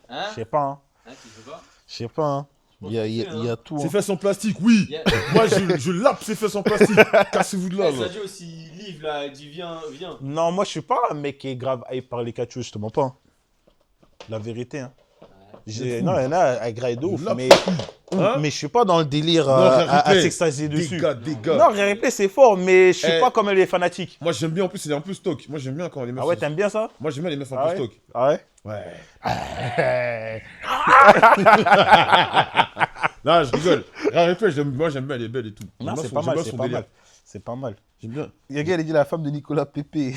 Hein? Je sais pas, hein. Hein, tu sais pas? Je sais pas, hein. Il y a tout. Ses Hein. fesses en plastique, oui. Yeah. Moi, je lappe ses fesses en plastique. Cassez-vous de là, Eh, là. Sadio aussi, livre là, elle dit viens. Non, moi, je suis pas un mec qui est grave hype par les catcheuses, je te mens pas. Hein. La vérité, hein. Non, il y en a, elle graille de ouf, La mais... Hein? mais je suis pas dans le délire Non, à replay. s'extasier dessus. Dégâts. Non, replay, c'est fort, mais je suis pas comme les fanatiques. Moi, j'aime bien, en plus, elle est un peu stock. Moi, j'aime bien quand les meufs. Ah ouais, sont- t'aimes bien ça? Moi, j'aime bien les meufs un Ah peu ouais? stock. Ah ouais? Ouais. Non, je rigole. Moi, j'aime bien, elle est belle et tout. Non, J'aime c'est bien pas son- mal, j'aime bien c'est son pas délire. mal. C'est pas mal. J'aime bien. Il y a gars, il a dit la femme de Nicolas Pépé.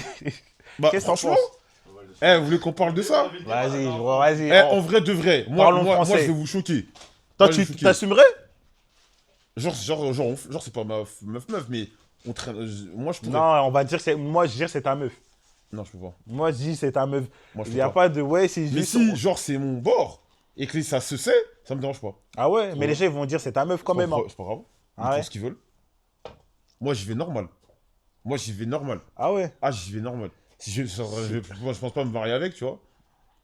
Bah, Qu'est-ce que t'en franchement, penses? vous voulez qu'on parle de ça? Vas-y. Eh, en vrai de vrai, Parlons moi, français. je vais vous choquer. Toi, moi, je tu vais choquer. t'assumerais? Genre, c'est pas ma meuf, mais on traîne. Moi, je pourrais. Non, on va dire que c'est... Moi, je dis que c'est ta meuf. Non, je peux pas. Moi, je dis que c'est ta meuf. Moi, je Il peux n'y a pas. pas de... Ouais, c'est Mais juste... si, genre, c'est mon bord et que ça se sait, ça me dérange pas. Ah ouais, mais les gens, ils vont dire c'est ta meuf quand même. Hein. C'est pas grave. Ils Ah ouais? font ce qu'ils veulent. Moi, j'y vais normal. Ah ouais. Ah, j'y vais normal. Si moi, je pense pas me marier avec, tu vois.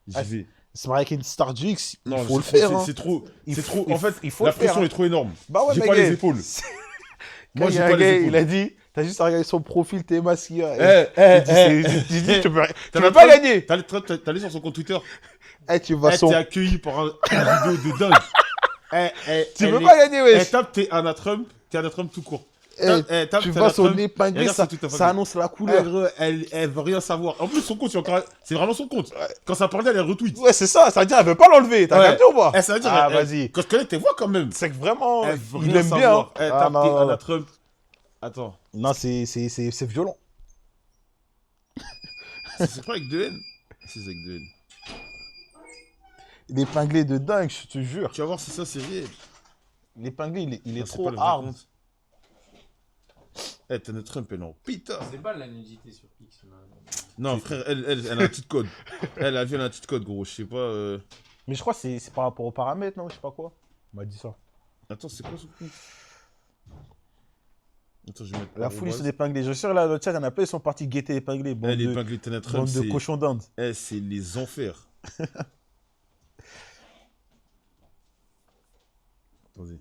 J'y Ah, vais. C'est marié avec une Star du X, il Non, faut le c'est trop- faire. Hein. C'est trop. Il C'est faut- trop. En fait, il faut la le faire, pression hein. est trop énorme. Bah ouais, J'ai mais pas gars, les épaules. Moi, Quand j'ai il y a pas un les gars, épaules. il a dit, t'as juste à regarder son profil, t'es masqué. Tu dis, tu T'as peux pas gagner. T'es allé sur son compte Twitter. Tu vas son... T'es accueilli par une vidéo de dingue. Tu peux pas gagner, wesh. Tape, t'es Anna Trump tout court. Tu Tape, vas son épinglé, regarde ça sur Twitter, ça annonce la couleur. Elle veut rien savoir. En plus, son compte, c'est vraiment son compte. Quand ça parlait, elle retweet. Ouais, c'est ça, ça veut dire, elle veut pas l'enlever. T'as Ouais. capté ou pas? Ça veut dire, Ah, vas-y. Quand je connais tes voix, quand même. C'est que vraiment, Elle veut il rien aime bien. savoir. Hein. Tape, non, t'es non, Anna Trump. Attends. non, c'est violent. C'est pas avec de haine. C'est avec de haine. L'épinglé de dingue, je te jure. Tu vas voir si ça, c'est réel. L'épinglé, il est Non, c'est trop pas le vrai hard. compte. Anna Trump, elle est en putain. C'est pas la nudité sur X. Non, frère, elle a un petit code. Elle a un petit code, gros. Je sais pas. Mais je crois que c'est par rapport aux paramètres, non? Je sais pas quoi. On m'a dit ça. Attends, c'est quoi ce coup? Attends, je vais mettre. La foule, ils sont épinglés. Je suis sûr, là, dans le chat, il y en a plein, ils sont partis guetter épinglés. Bande Elle est de, épinglée de Anna Trump, bande de c'est. cochons d'Inde. C'est les enfers. Attendez.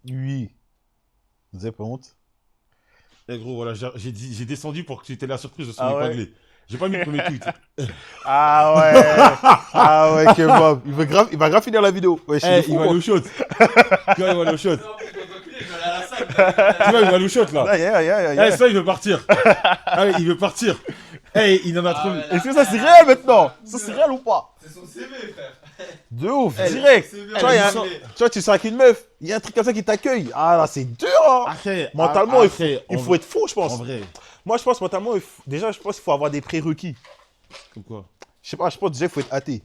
Oui. Vous avez pas honte? Eh gros, voilà, j'ai descendu pour que tu aies la surprise de son Ah ouais. épinglé. J'ai pas mis le premier tweet. Ah ouais. Ah ouais, kebab. Il va grave finir la vidéo. Ouais, Il va aller au shot. Tu vois, il va aller au shot. Tu vois, il va aller au shot là. Eh, ça, il veut partir. Ah oui, il veut partir. Eh, il en a trop. Est-ce que ça c'est réel maintenant? Ça c'est réel ou pas? C'est son CV, frère. De ouf, direct. CV, Tu vois, tu vois, tu sors avec une meuf, il y a un truc comme ça qui t'accueille. Ah là, c'est dur, hein. Après, Mentalement, après, il faut être fou, je pense. En vrai. Moi, je pense, mentalement, déjà, je pense qu'il faut avoir des prérequis. Comme quoi? Je sais pas, je pense déjà qu'il faut être athée.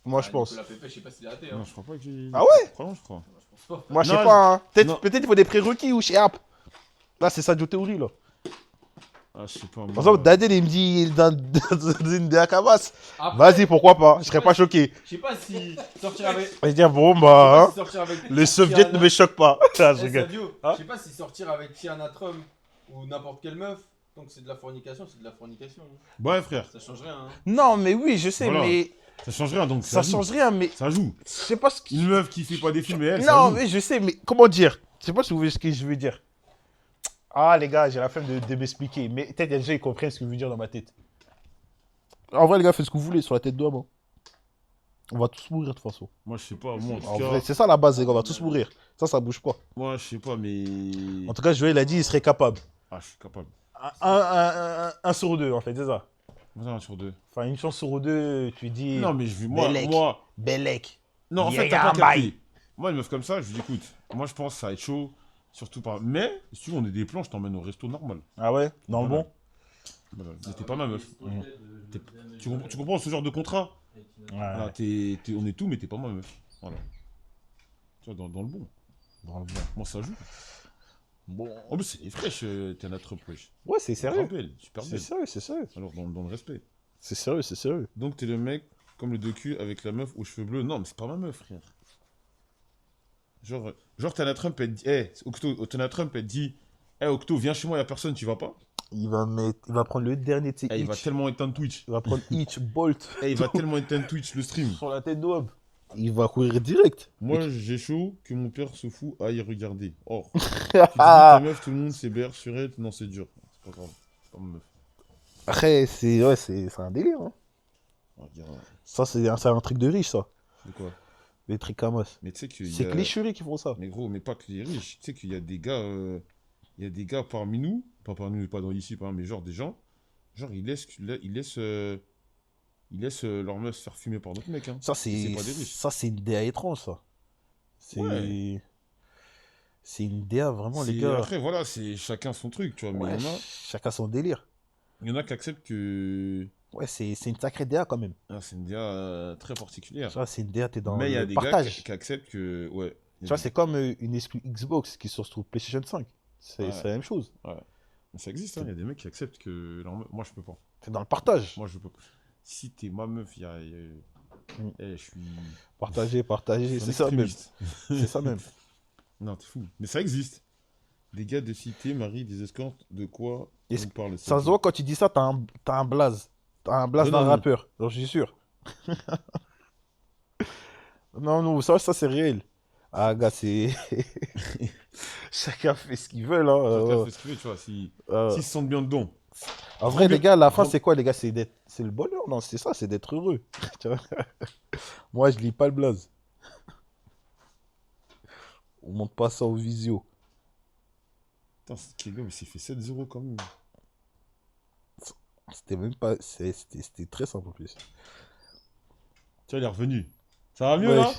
Moi, je pense. La Pépé, je sais pas s'il est raté. Non, Hein. je crois pas qu'il. Ah ouais? Crois, je crois. Je pense pas. Moi, je sais Non, pas, hein. non. Peut-être il faut des prérequis ou chez App. Là, c'est ça, de théorie, là. Ah, je sais pas. Par exemple, Dadel, il me dit dans une des Akamas. Après, Vas-y, pourquoi pas? Je serais pas choqué. Je sais pas si sortir avec. Je vais dire, bon, bah, hein, Si sortir avec les soviets ne me choquent pas. Ah, je Eh, rigole. Sadio, Hein je sais pas si sortir avec Tiana Trump ou n'importe quelle meuf, donc c'est de la fornication, c'est de la fornication. Hein. Ouais, frère. Ça change rien. Hein. Non, mais oui, je sais, Voilà. mais Ça change rien donc. ça joue. change rien, mais Ça joue. je sais pas ce qui. Une meuf qui fait pas des films et elle. ça Non, joue. mais je sais, mais comment dire? Je sais pas si vous voyez ce que je veux dire. Ah, les gars, j'ai la flemme de m'expliquer. Mais peut-être il y a des gens qui comprennent ce que je veux dire dans ma tête. En vrai, les gars, faites ce que vous voulez sur la tête d'homme. Hein. On va tous mourir de toute façon. Moi, je sais pas. Moi, en En tout cas. vrai, c'est ça la base, les gars, on va tous mourir. Ça bouge pas. Moi, je sais pas, mais. En tout cas, Joël a dit il serait capable. Ah, je suis capable. Un sur deux, en fait, c'est ça. Voilà, un sur deux. Enfin, une chance sur deux, tu dis. Non, mais je vis. Bellec. Moi. Bellec. Non, en fait, Yeah, t'as pas bye. capté. Moi, une meuf comme ça, je lui dis, écoute, moi, je pense que ça va être chaud. Surtout par. Mais, si tu veux, on est des plans, je t'emmène au resto normal. Ah ouais? Dans le Voilà. bon? Voilà. Mais t'es pas ma meuf. Tu comprends ce genre de contrat? Voilà, on est tout, mais t'es pas ma meuf. Voilà. Tu vois, dans le bon. Dans le bon. Moi, ça joue. Bon. En plus, c'est fraîche, t'es un autre wesh. Ouais, c'est sérieux. Belle, super C'est belle. sérieux, c'est sérieux. Alors, dans le respect. C'est sérieux, c'est sérieux. Donc, t'es le mec comme le docu avec la meuf aux cheveux bleus. Non, mais c'est pas ma meuf, frère. Genre Tana Trump, elle dit, Tana Trump, elle dit, Octo, viens chez moi, y'a personne, tu vas pas? Il va prendre le dernier de ses Il va hitch. tellement éteindre Twitch. Il va prendre Hitch, Bolt Il va tellement éteindre Twitch, le stream. sur la tête d'homme. Il va courir direct. Moi, j'ai chaud que mon père se fout à y regarder. Or, tu dis ta meuf, tout le monde s'héberge sur elle. Non, c'est dur. C'est pas grave. C'est pas ma meuf. Après, c'est un délire. Hein. Regarde. Ça, c'est un truc de riche, ça. De quoi? Les trucs Amos. Mais tu sais qu'il y C'est a... que les chéris qui font ça. Mais gros, mais pas que les riches. Tu sais qu'il y a des gars... Il y a des gars parmi nous, pas parmi nous, pas dans ici, mais genre des gens, genre ils laissent leur meuf se faire fumer par d'autres mecs. Hein. Ça, C'est pas des riches. ça, c'est une DA étrange, ça. C'est Ouais. c'est une DA, vraiment, les gars. Après, voilà, c'est chacun son truc, tu vois. Mais Ouais, chacun son délire. il y en a qui acceptent que... Ouais, c'est une sacrée DA, quand même. Ah, c'est une DA très particulière. Ça, c'est une DA, t'es dans Mais il y a le des partage. gars qui acceptent que... Ouais. Tu vois, c'est comme une exclu Xbox qui se retrouve PlayStation 5. C'est Ouais. la même chose. Mais ça existe, hein. Il y a des mecs qui acceptent que... Moi, je peux pas. T'es dans le partage. Moi, je peux pas. Si t'es ma meuf, je suis... Partager, un c'est ça même. extrémiste. C'est ça même. Non, t'es fou. Mais ça existe. Des gars de cité marient des escortes, de quoi Est-ce on parle? Ça se voit quand tu dis ça, t'as un blaze. T'as un blaze Non, d'un non. rappeur. J'en suis sûr. Non, ça c'est réel. Ah, gars, c'est. Chacun fait ce qu'il veut, là. Chacun fait ce qu'il veut, tu vois. S'ils se sentent bien dedans. En vrai, les gars, la fin, Grand- c'est quoi, les gars? C'est le bonheur, non? C'est ça, c'est d'être heureux. Tu vois. Moi, je lis pas le blaze. On monte pas ça au visio. Putain, ce Kego, mais s'il fait 7-0 quand même. C'était même pas. C'était très simple en plus. Tu vois, il est revenu. Ça va mieux, Ouais. là?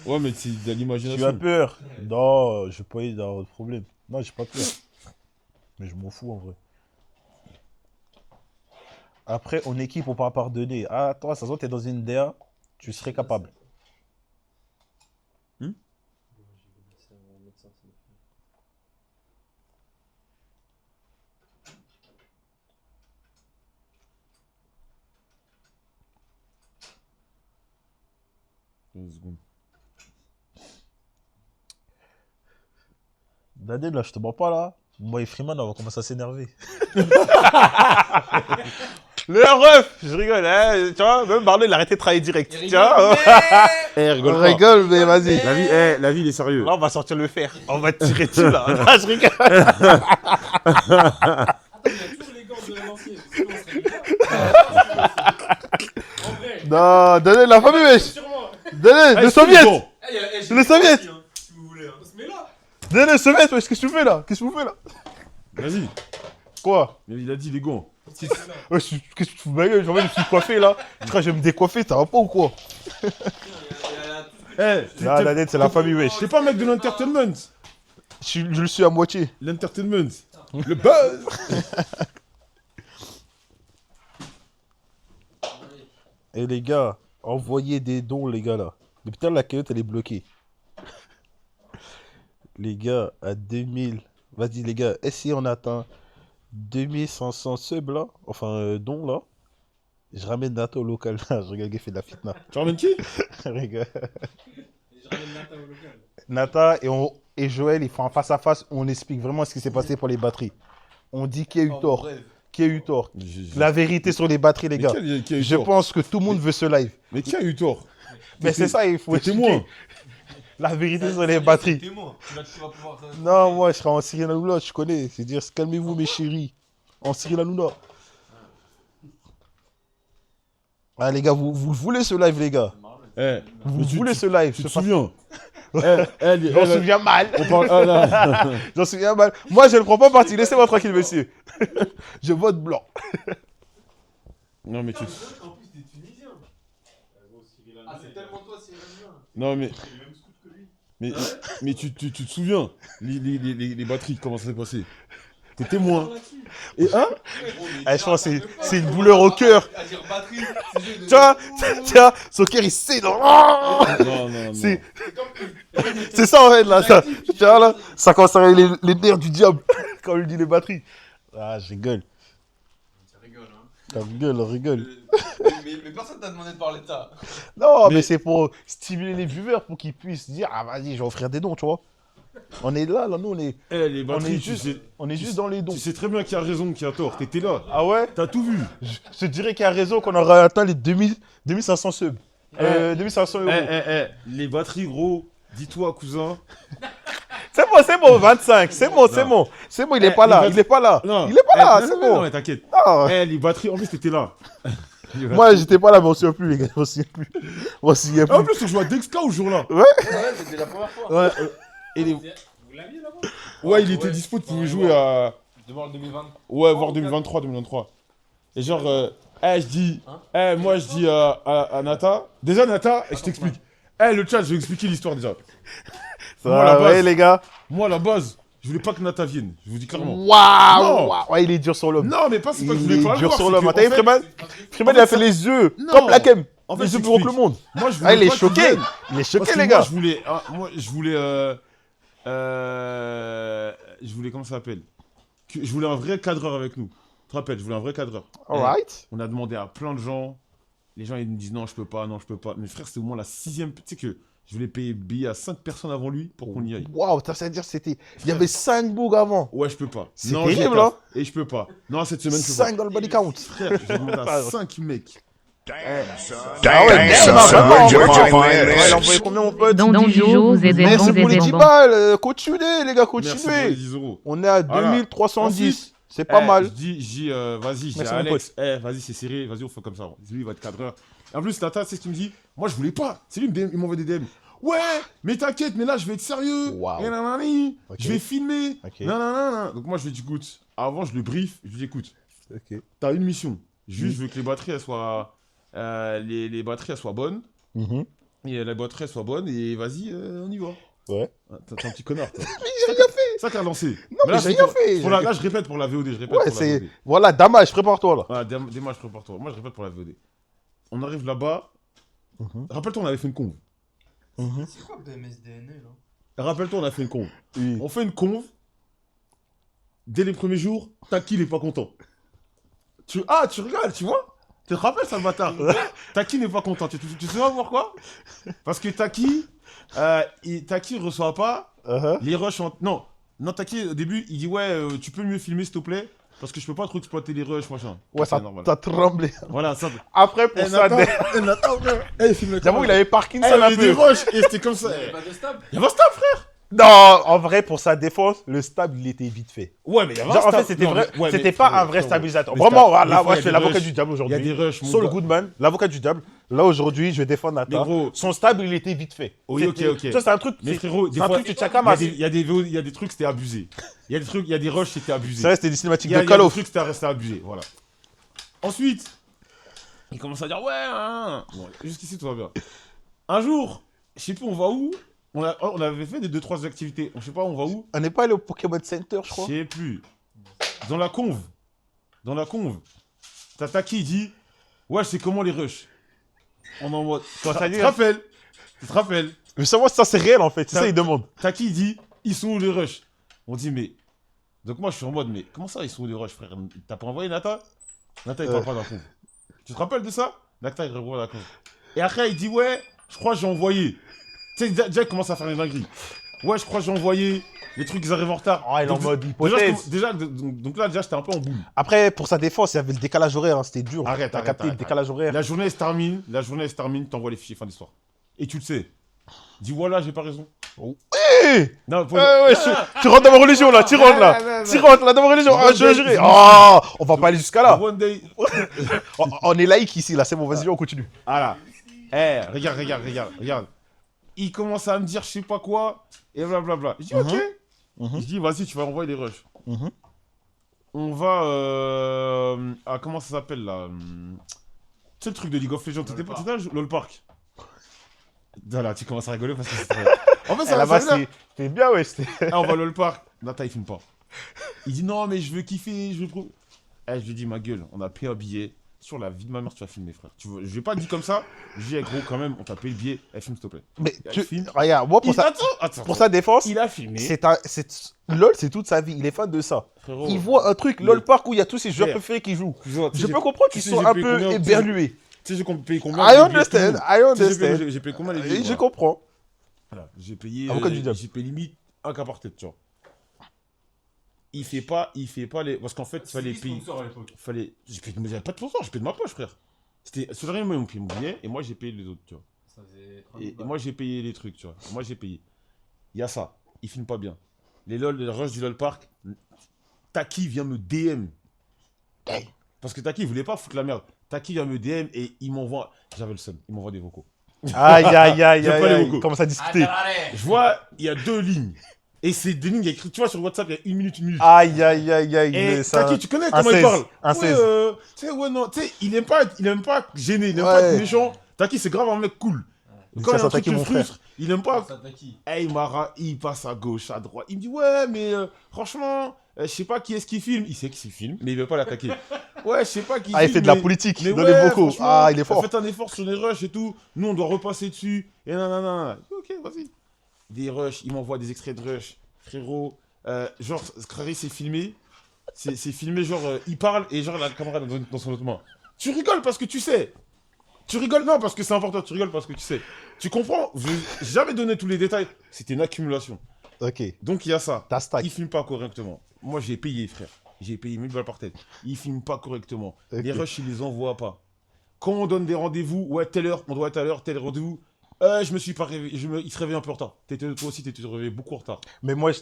Ouais, mais c'est de Tu as l'imagination. peur? Non, je peux pas y avoir de problème. Non, j'ai pas peur. Mais je m'en fous en vrai. Après, en équipe, on peut pas pardonner. Ah, toi, ça se voit, t'es dans une DA, tu serais capable. Deux secondes. Dadel, là, je te mens pas là. Moi et Freeman, on va commencer à s'énerver. Le ref, je rigole, hein. Tu vois, même Marlon, il a arrêté de travailler direct. Tu vois, Rigole on pas. rigole, mais vas-y. La vie, il est sérieux. Là, on va sortir le fer. On va te tirer dessus, là. Là, je rigole. Il y a toujours les gants de l'ancien. Sinon, on serait bizarre. En vrai. Non, Dadel, la famille, wesh. Sûrement. Dadel, le c'est soviet. bon. Le soviet. Si vous voulez. On se met là. Dadel, le soviet, wesh, qu'est-ce que tu fais là? Qu'est-ce que vous faites là? Vas-y. Quoi? Il a dit les gants. Ouais, qu'est-ce que tu fous de ma gueule? Genre, je me suis coiffé là. Frère, je vais me décoiffer, ça va pas ou quoi? Eh, Non, Dadel, c'est la famille, wesh. t'es pas un mec de l'entertainment. Je le suis à moitié. L'entertainment. Le buzz. Et les gars, envoyez des dons, les gars, là. Mais putain, la cagnotte, elle est bloquée. Les gars, à 2000... Vas-y, les gars, essayez, on atteint 2500 subs, là. Enfin, dons, là. Je ramène Nata au local, là. Je regarde, il fait de la fitna. Tu ramènes qui? Regarde. Je ramène Nata au local. Nata et Joël, ils font un face-à-face où on explique vraiment ce qui s'est passé pour les batteries. On dit qui a eu tort. Qui a eu tort. La vérité sur les batteries, les gars. Qui a eu Je tort? pense que tout le monde veut ce live. Mais qui a eu tort? Mais c'est ça, il faut T'es témoin. expliquer. La vérité sur les batteries. Témoin. Tu vas pouvoir. Non, moi, je serai en Cyril Hanouna, je connais. C'est dire, calmez-vous, mes chéris. En Cyril Hanouna. Ah, les gars, vous voulez ce live, les gars. Eh, Vous voulez ce live. tu te ce pas- souviens? J'en souviens mal. On parle. Ah, là. J'en souviens mal. Moi, je ne prends pas parti. Laissez-moi tranquille, monsieur. Je vote blanc. Non, mais tu. En plus, t'es tunisien. Ah, c'est tellement toi, Cyril Hanouna. Non, mais. C'est le même scout que lui. Mais tu te souviens les batteries, comment ça s'est passé? T'es témoin. Et hein? Ah, je pense que c'est une douleur au cœur. À dire batterie, c'est juste de- Tiens, son cœur, il sait. Non, Non. c'est ça, en fait, là. Ça, tiens, là, ça commence à réveiller les nerfs du diable quand on lui dit les batteries. Ah, je rigole. Ça rigole, hein. On rigole. Mais personne t'a demandé de parler de ça. Non, mais c'est pour stimuler les viewers, pour qu'ils puissent dire, ah, vas-y, je vais offrir des dons, tu vois. On est là, nous, on est Les batteries, tu juste dans les dons. sais très bien qui a raison, qui a tort. T'étais là. Ah ouais? T'as tout vu. Je te dirais qu'il y a raison qu'on aura atteint les 2500 subs. 2500 euros. Les batteries, gros. Dis-toi, cousin. C'est bon, 25. C'est bon, il est pas là. Il est pas là. Non. Il est pas là, c'est Non, bon. mais t'inquiète. Ah. Les batteries, en plus, t'étais là. Moi, j'étais pas là, mais on se souvient plus, les gars. On se souvient plus. On se souvient En plus. plus, on joue à Dexka au jour-là. Ouais, c'était la première fois. Ouais. Et les... Vous l'aviez là-bas? Ouais, il était dispo, tu pouvais jouer à. Devant le 2020. Ouais, voir 2023, 2023. Et genre, je dis. Moi, je dis à Nata. Déjà, Nata, je t'explique. Le chat, je vais expliquer l'histoire déjà. Ça Moi, la va, base. ouais, les gars. Moi, à la base, je voulais pas que Nata vienne. Je vous dis clairement. Waouh! Non. Ouais, il est dur sur l'homme. Non, mais pas, c'est pas que je Il voulais pas est le dur voir. sur c'est l'homme. que, T'as vu, en fait, Freeman? Freeman, il en a fait, fait les yeux. Non. Comme la Kem. En fait, Les yeux plus gros que le j'explique. monde. Moi, je Ah, voulais il est pas qu'il choqué. vienne. Il est Parce choqué, que les moi, gars. je voulais, comment ça s'appelle? Je voulais un vrai cadreur avec nous. Tu te rappelles, je voulais un vrai cadreur. Alright. On a demandé à plein de gens. Les gens, ils me disent non, je peux pas, non, je peux pas. Mais frère, c'est au moins la 6ème. Tu sais que je voulais payer billet à 5 personnes avant lui pour qu'on y aille. Waouh, ça veut dire que c'était. Il y avait 5 bugs avant. Ouais, je peux pas. C'est Non, terrible, j'ai pas. hein. Et je peux pas. Non, cette semaine, je peux 5 dans le body count. pas. Frère, je demande à 5 mecs. Ah Damn, ouais, son, vraiment, where'd you vraiment. find Ouais, il a this? envoyé combien, mon pote? Dans du jour, vous êtes Merci pour les 10 balles. Continuez, les gars, Merci pour les continuez. 10 euros. On est à Voilà. 2310. Ensuite, C'est pas mal. Je dis, vas-y, j'ai Merci, mon Alex. Vas-y, c'est serré, vas-y, on fait comme ça. Lui, il va être cadreur. Et en plus, Tata, c'est ce qu'il me dit. Moi, je voulais pas. C'est lui, il m'envoie des DM. Ouais, mais t'inquiète, mais là, je vais être sérieux. Waouh. Et nanani, Ok. je vais filmer. Ok. Nanana. Donc, moi, je lui dis, écoute, avant, je le brief. Je lui dis, écoute, Ok. t'as une mission. Juste, je veux que les batteries, elles soient. Les batteries, elles soient bonnes. Mhm. Et les batteries, elles soient bonnes. Et vas-y, on y va. Ouais. Ah, T'es un petit connard, toi. J'ai rien fait. Ça, t'as lancé. Non, mais là, j'ai c'est rien pour- fait. pour la- Là, je répète pour la VOD. Je répète Ouais, pour la c'est. VOD. Voilà, Damage, prépare-toi là. Voilà, démarche, je prépare toi. Moi, je répète pour la VOD. On arrive là-bas. Rappelle-toi, on avait fait une conve. C'est quoi le MSDNE là? Rappelle-toi, on a fait une conve. Oui. On fait une conve. Dès les premiers jours, Taki, il est pas content. Tu rigoles, tu vois? Tu te rappelles, ça, le bâtard? Taki n'est pas content. Tu sais pas pourquoi? Parce que Taki, Taki reçoit pas les rushs en... Non, Taki, au début, il dit ouais, tu peux mieux filmer, s'il te plaît? Parce que je peux pas trop exploiter les rushs, machin. Ouais, C'est ça normal. t'a tremblé. Voilà, ça... Après, pour ça, j'avoue, il avait Parkinson il un avait des peu. rushs et c'était comme ça. Y'a pas de stab? Il y avait un stab, frère. Non, en vrai, pour sa défense, le stab, il était vite fait. Ouais, mais il y avait un Genre, en stab. fait, c'était Non, vrai, mais- ouais, c'était mais- pas frérot, un vrai frérot. stabilisateur. Mais Vraiment, des voilà, fois, moi, il y je a fais des l'avocat rushs. du diable Il y a aujourd'hui. des rushs, mon Saul gars. Goodman, l'avocat du diable. Là, aujourd'hui, je vais défendre Mais Nata. gros- Son stab, il était vite fait. Oui, ok, C'était- ok. Ça, c'est un truc. Mais frérot, des c'est un fois, truc que tu il y a chakamas. des- il y a des VO il y a des trucs, c'était abusé. Il y a des trucs, il y a des rushs, c'était abusé. Ça, c'était des cinématiques Il y a de il y a Call des of. trucs, c'était abusé, voilà. Ensuite, il commence à dire ouais, hein. Bon, jusqu'ici tout va bien. Un jour, je sais plus on va où, on avait fait des 2-3 activités. Je sais pas, on va où? On n'est pas allé au Pokémon Center, je Je crois. sais plus. Dans la conve. T'as Taki, il dit, ouais, c'est comment les rushs? On est en mode, tu te rappelles? Tu te rappelles? Mais savoir si ça c'est réel en fait, c'est ça il demande. Taki, il dit, ils sont où les rushs? On dit, mais... Donc moi, je suis en mode, mais comment ça, ils sont où les rushs, frère? T'as pas envoyé Nata? Nata, il parle pas d'un conve. Tu te rappelles de ça? Nata, il répond à la conve. Et après, il dit, ouais, je crois que j'ai envoyé. Tu sais, déjà, il commence à faire les dingueries. Ouais, je crois que j'ai envoyé. Les trucs, ils arrivent en retard. Ah, il est en Donc, mode déjà, hypothèse. donc là, déjà, j'étais un peu en boule. Après, pour sa défense, il y avait le décalage horaire, hein, c'était dur. Arrête, T'as arrête, capté le arrête, décalage horaire. La journée, elle se termine, t'envoies les fichiers, fin d'histoire. Et tu le sais. Dis, voilà, j'ai pas raison. Hé Non, faut... ouais, tu rentres dans ma religion là, tu rentres là. Tu rentres là dans ma religion. Ah, je jurais. Oh, on va pas aller jusqu'à là. One day... On est laïque ici là, c'est bon, vas-y, on continue. Voilà. Eh, regarde. Il commence à me dire je sais pas quoi, et blablabla. Je dis ok. Je dis vas-y, tu vas envoyer les rushs. On va à comment ça s'appelle là? Tu sais le truc de League of Legends, t'étais là, LOL Park. Voilà, tu commences à rigoler parce que c'est très... En fait, ça Là-bas, va bien. c'était bien, ouais. Ah, on va à LOL Park. Nata, il filme pas. Il dit non, mais je veux kiffer, je veux... Eh, je lui dis ma gueule, on a payé un billet. Sur la vie de ma mère, tu vas filmer, frère. Tu vois, je vais pas dit comme ça. Je dis, eh, gros, quand même, on t'a payé le billet. Elle filme, s'il te plaît. Mais Il filme. regarde, moi, Attends. pour sa défense, Il a filmé. LOL, c'est toute sa vie. Il est fan de ça. Frérot. Il voit un truc, LOL Park, où il y a tous ses joueurs Frère. préférés qui jouent. Excuse-moi, Je peux comprendre qu'ils tu sais, sont j'ai un payé peu combien, éberlués. Tu sais, j'ai payé combien? I les billets, tout le understand, monde. I Tu sais, understand. j'ai payé combien les billets? Je comprends. Voilà, j'ai payé. Avocat du diable. J'ai payé limite un cas par tête, tu vois. Il fait pas les. Parce qu'en fait, il fallait payer. Fallait. J'ai payé de... pas de sponsor, j'ai payé de ma poche, frère. C'était. Soudainement, moi, ils m'ont payé mon billet et moi, j'ai payé les autres, tu vois. Ça faisait 30 Et moi, j'ai payé les trucs, tu vois. Moi, j'ai payé. Il y a ça. Il filme pas bien. Les rushs du LOL Park. Taki vient me DM. Parce que Taki, il voulait pas foutre la merde. Taki vient me DM et il m'envoie. J'avais le seum. Il m'envoie des vocaux. Aïe, aïe, aïe, J'aime pas les aïe. vocaux. Il commence à discuter. Je vois, il y a 2 lignes. Et c'est des lignes écrites. Tu vois, sur WhatsApp, il y a 1 minute, 1 minute. Aïe, aïe, aïe, aïe. Et ça- Taki, tu connais un comment il 16, parle? un Ouais, 16. tu sais, ouais, non. Tu sais, il aime pas gêner, il aime Ouais. pas être méchant. Taki, c'est grave un mec cool. Dis Quand ça il y a sans un truc qui Taki, le mon frère. frustre, il aime pas. Eh, il passe à gauche, à droite. Il me dit, ouais, mais franchement, je sais pas qui est-ce qui filme. Il sait qui filme, mais il veut pas l'attaquer. Ouais, je sais pas qui Ah, il filme, fait de la mais- politique mais dans ouais, les vocaux. franchement, Ah, il est fort. Faites un effort sur les rushs et tout. Nous, on doit repasser dessus. Et nanana. Ok, vas-y. Des rushs, il m'envoie des extraits de rush. Frérot, genre, Scrary, c'est filmé. C'est filmé, genre, il parle et genre, la caméra dans son autre main. Tu rigoles parce que tu sais. Tu rigoles, non, parce que c'est important. Tu rigoles parce que tu sais. Tu comprends? Je n'ai jamais donné tous les détails. C'était une accumulation. Ok, Donc, il y a ça. ta stack. Il filme pas correctement. Moi, j'ai payé, frère. J'ai payé 1000 balles par tête. Il filme pas correctement. Ok. Les rushs, il les envoie pas. Quand on donne des rendez-vous, ouais, telle heure, on doit être à l'heure, tel rendez-vous. Je me suis pas réveillé. Il se réveille un peu en retard. Toi aussi, t'étais réveillé beaucoup en retard. Mais moi,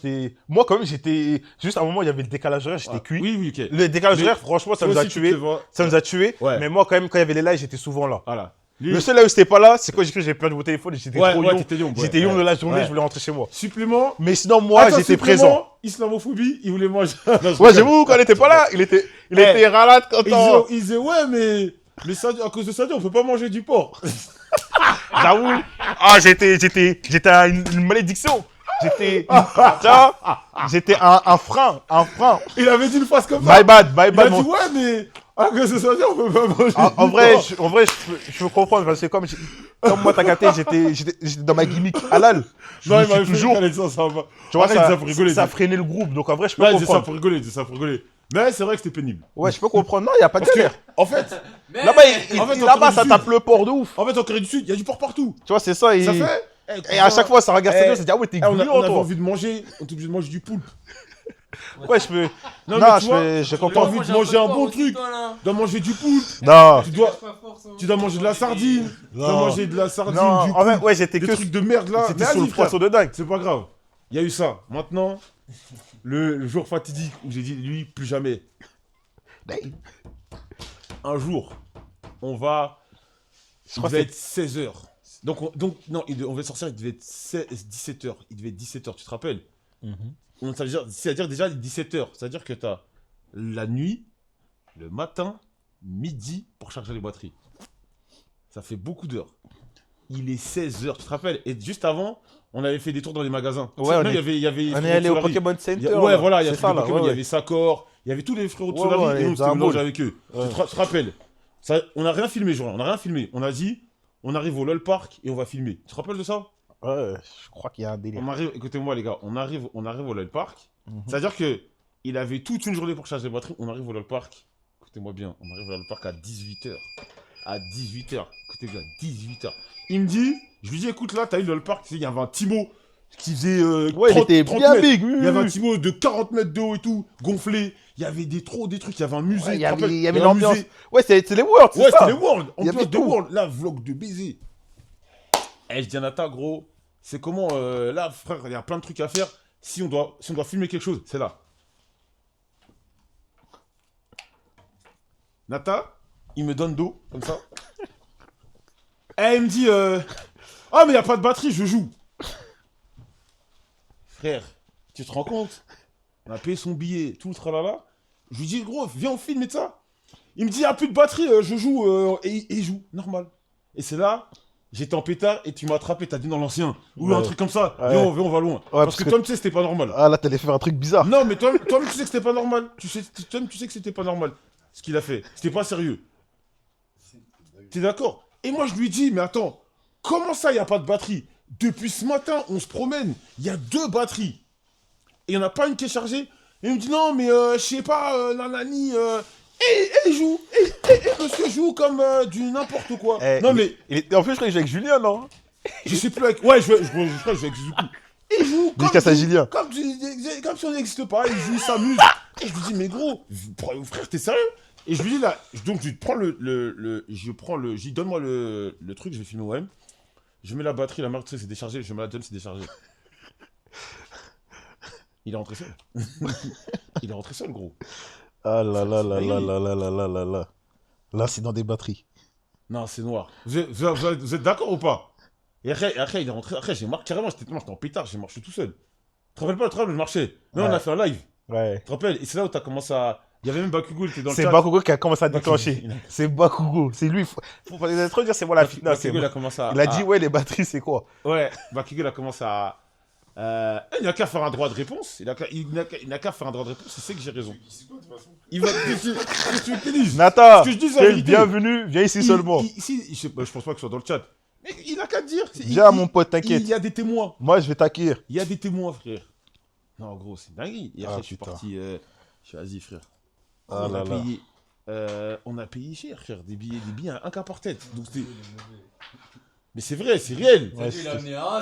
quand même, j'étais. Juste à un moment, il y avait le décalage horaire, j'étais Ouais. cuit. Oui, ok. Le décalage Mais horaire, franchement, ça Toi nous a aussi, tu tués. te vois. Ça nous a tués. Ouais. Mais moi, quand même, quand il y avait les lives, j'étais souvent là. Voilà. Lui- Le seul là où j'étais pas là, c'est quand j'ai perdu mon téléphone et j'étais Ouais, trop ouais, young. t'étais young, ouais. J'étais young de la journée, Ouais. je voulais rentrer chez moi. Supplément. Mais sinon, moi, Attends, j'étais supplément, présent. Islamophobie, il voulait manger. Ouais, j'avoue, quand il était pas là, il était ralade content. Il disait, ouais, mais à cause de ça, on peut pas manger du porc. J'avoue. Ah, j'étais à une malédiction. J'étais un frein. Il avait dit une phrase comme ça. My bad, Il a dit, mon- ouais, mais à cause de ça, on peut pas manger En du vrai, porc. je peux comprendre parce que comme moi t'as capté, j'étais dans ma gimmick halal. Je Non, me il m'avait suis fait toujours, rigoler, ça va. tu vois, Arrête, ça pour rigoler. ça freinait le groupe. Donc en vrai, je peux Là, il disait ça comprendre. pour rigoler, il disait ça pour rigoler. Mais c'est vrai que c'était pénible. Ouais, je peux comprendre. Non, y a pas de Parce que, galère. en fait, Là-bas, en fait, en là-bas, Corée ça du tape Sud- le port de ouf. en Corée du Sud, il y a du porc partout. Tu vois, c'est ça. Ça fait. Et à chaque fois, ça regarde Eh, ça dit ah ouais, t'es on gluant, avait toi. envie de manger, on était obligé de manger du poulpe. Ouais, je peux. Non, Non, mais tu vois, je t'as comprends. envie de manger un bon truc. Tu dois manger du poulpe. Non. Tu dois manger de la sardine. Tu dois Non. manger de la sardine, Non, du en fait, poulpe. ouais, j'étais Des que. trucs de merde là. C'était Mais sur le vas-y, frère. poisson de dingue. C'est pas grave. Il y a eu ça. Maintenant, le jour fatidique où j'ai dit, lui, plus jamais. Un jour, on va. Il crois devait que être 16h. Donc, non, on devait sortir, il devait être 17h. Il devait être 17h, tu te rappelles? Donc, c'est-à-dire déjà 17h. C'est-à-dire que t'as la nuit, le matin, midi pour charger les batteries. Ça fait beaucoup d'heures. Il est 16h, tu te rappelles? Et juste avant, on avait fait des tours dans les magasins. Ouais, Même, on il y avait On est allé au Solari. Pokémon Center. Ouais, là. voilà, il y a C'est ça, là. Pokémon, il y ouais. avait Sakor, il y avait tous les frérots de Ouais, Solari, ouais, et nous, les c'était mélangé Dragon avec eux. Ouais. Tu te rappelles? Ça, on n'a rien filmé, genre, on n'a rien filmé. On a dit, on arrive au LOL Park et on va filmer. Tu te rappelles de ça? Ouais, je crois qu'il y a un délire. On arrive, écoutez-moi les gars, on arrive au LOL Park. Mhm. C'est-à-dire que il avait toute une journée pour charger les batteries. On arrive au LOL Park. Écoutez-moi bien, on arrive au LOL Park à 18h. À 18h. Écoutez bien, 18h. Il me dit, je lui dis, écoute là, t'as eu le LOL Park, tu sais, il y avait un Timo qui faisait Ouais, 30, il était 30 bien mètres. big. Oui, Il y avait un oui. Timo de 40 mètres de haut et tout, gonflé. Il y avait des trucs, il y avait un musée. Ouais, il tu y te rappelles? avait Il y avait un l'ambiance. musée. Ouais, c'est les Worlds, c'est Ouais, ça. c'était les Worlds. Il y avait Ambiance de tout. World. Là, vlog de baiser. Eh, je dis à Nata, gros, c'est comment, là, frère, il y a plein de trucs à faire. Si on doit filmer quelque chose, c'est là. Nata, il me donne d'eau, comme ça. Eh, il me dit, ah, mais il n'y a pas de batterie, je joue. Frère, tu te rends compte? On a payé son billet, tout le tralala. Je lui dis, gros, viens, on filme et ça. Il me dit, il n'y a plus de batterie, je joue. Et il joue, normal. Et c'est là, j'étais en pétard et tu m'as attrapé, t'as dit dans l'ancien. Ou un Ouais. truc comme ça. Ouais. Viens, on va loin. Parce que parce que- toi, tu sais, c'était pas normal. Ah, là, t'allais faire un truc bizarre. Non, mais toi, tu sais que c'était pas normal. Tu sais que c'était pas normal. Ce qu'il a fait. C'était pas sérieux. T'es d'accord? Et moi, je lui dis, mais attends, comment ça, il n'y a pas de batterie? Depuis ce matin, on se promène, il y a 2 batteries. Et il n'y en a pas une qui est chargée. Et il me dit, non, mais je sais pas, nanani, et il joue. Et monsieur joue comme du n'importe quoi. Eh, non, mais En plus, je crois que je joue avec Julien, non? je sais plus avec. Ouais, je crois que je joue avec Suzuki. Il joue comme, Dédicace à Julien. comme si on n'existe pas. Il joue, il s'amuse. Et je lui dis, mais gros, frère, t'es sérieux? Et je lui dis là, donc je prends je dis, donne-moi le truc, je vais filmer OM. Je mets la batterie, la marque, tu sais, c'est déchargé, je me la donne, c'est déchargé. Il est rentré seul. Il est rentré seul, gros. Ah là là là là là là là là là là. Là, c'est dans des batteries. Non, c'est noir. Vous êtes d'accord ou pas? Et après, il est rentré. Après, j'ai marqué carrément, j'étais en pétard, j'ai marché tout seul. Tu te rappelles pas le travail, je marchais. Non, on Ouais. a fait un live. Ouais. Tu te rappelles? Et c'est là où t'as commencé à. Il y avait même Bakugo, il était dans le C'est chat. Bakugo qui a commencé à Bakugo. déclencher. C'est Bakugo. C'est lui. Faut pas trop dire, c'est moi la fille. Non, c'est Bakugo, il moi. a commencé à. Il a dit, ouais, les batteries, c'est quoi? Ouais, Bakugo, il a commencé à. Il n'a qu'à faire un droit de réponse. Il n'a qu'à faire un droit de réponse. Il sait que j'ai raison. Il va. Qu'est-ce que tu veux qu'il dise? Nata, Ce que je dis, c'est la t'es le vérité. bienvenu. Viens ici seulement. Je pense pas qu'il soit dans le chat. Mais il a qu'à dire. Viens, mon pote, t'inquiète. Il y a des témoins. Moi, je vais t'accueillir. Il y a des témoins, frère. Non, gros, c'est dingue. Et après, Ah, je suis putain. parti. Je suis vas-y, frère. Ah là là. On a payé cher, frère. Des billets à un cas par tête. Donc c'était. Mais c'est vrai, c'est réel. Ouais, Il a c'est- amené un,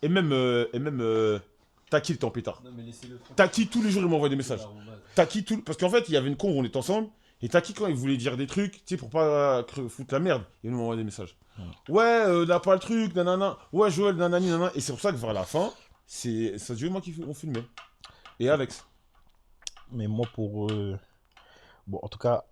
Et même, Taki, il était en pétard. Non, mais laissez-le tranquille. Taki, tous les jours, il m'envoie des messages. Taki, parce qu'en fait, il y avait une con où on était ensemble. Et Taki, quand il voulait dire des trucs, tu sais, pour pas foutre la merde, il m'envoie des messages. Ouais, n'a pas le truc, nanana. Ouais, Joël, nanani, nanana. Et c'est pour ça que vers la fin, c'est Sadio et moi qui on filmait. Et Alex. Mais moi, pour. Bon, en tout cas,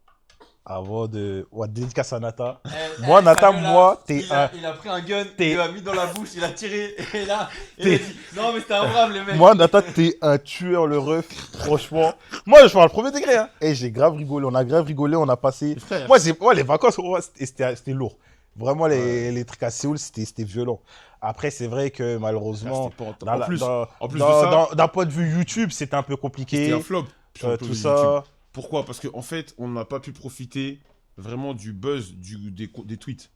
avant de. Ouais, dédicace à Nata. Moi, Nata, moi, t'es un. Il a pris un gun, T'es- il l'a mis dans la bouche, il a tiré, et là, il T'es- a dit non, mais c'était un brave, les mecs. Moi, Nata, t'es un tueur, le ref. Franchement. Moi, je parle le premier degré. Hein. Et j'ai grave rigolé. On a grave rigolé. On a passé. Frère. Moi, les vacances, ouais, c'était lourd. Vraiment, les trucs à Séoul, c'était violent. Après, c'est vrai que malheureusement, En plus, en plus de dans- ça, d'un point de vue YouTube, c'était un peu compliqué. c'était un flop. sur le Tout YouTube. ça. Pourquoi? Parce qu'en fait, on n'a pas pu profiter vraiment du buzz des tweets.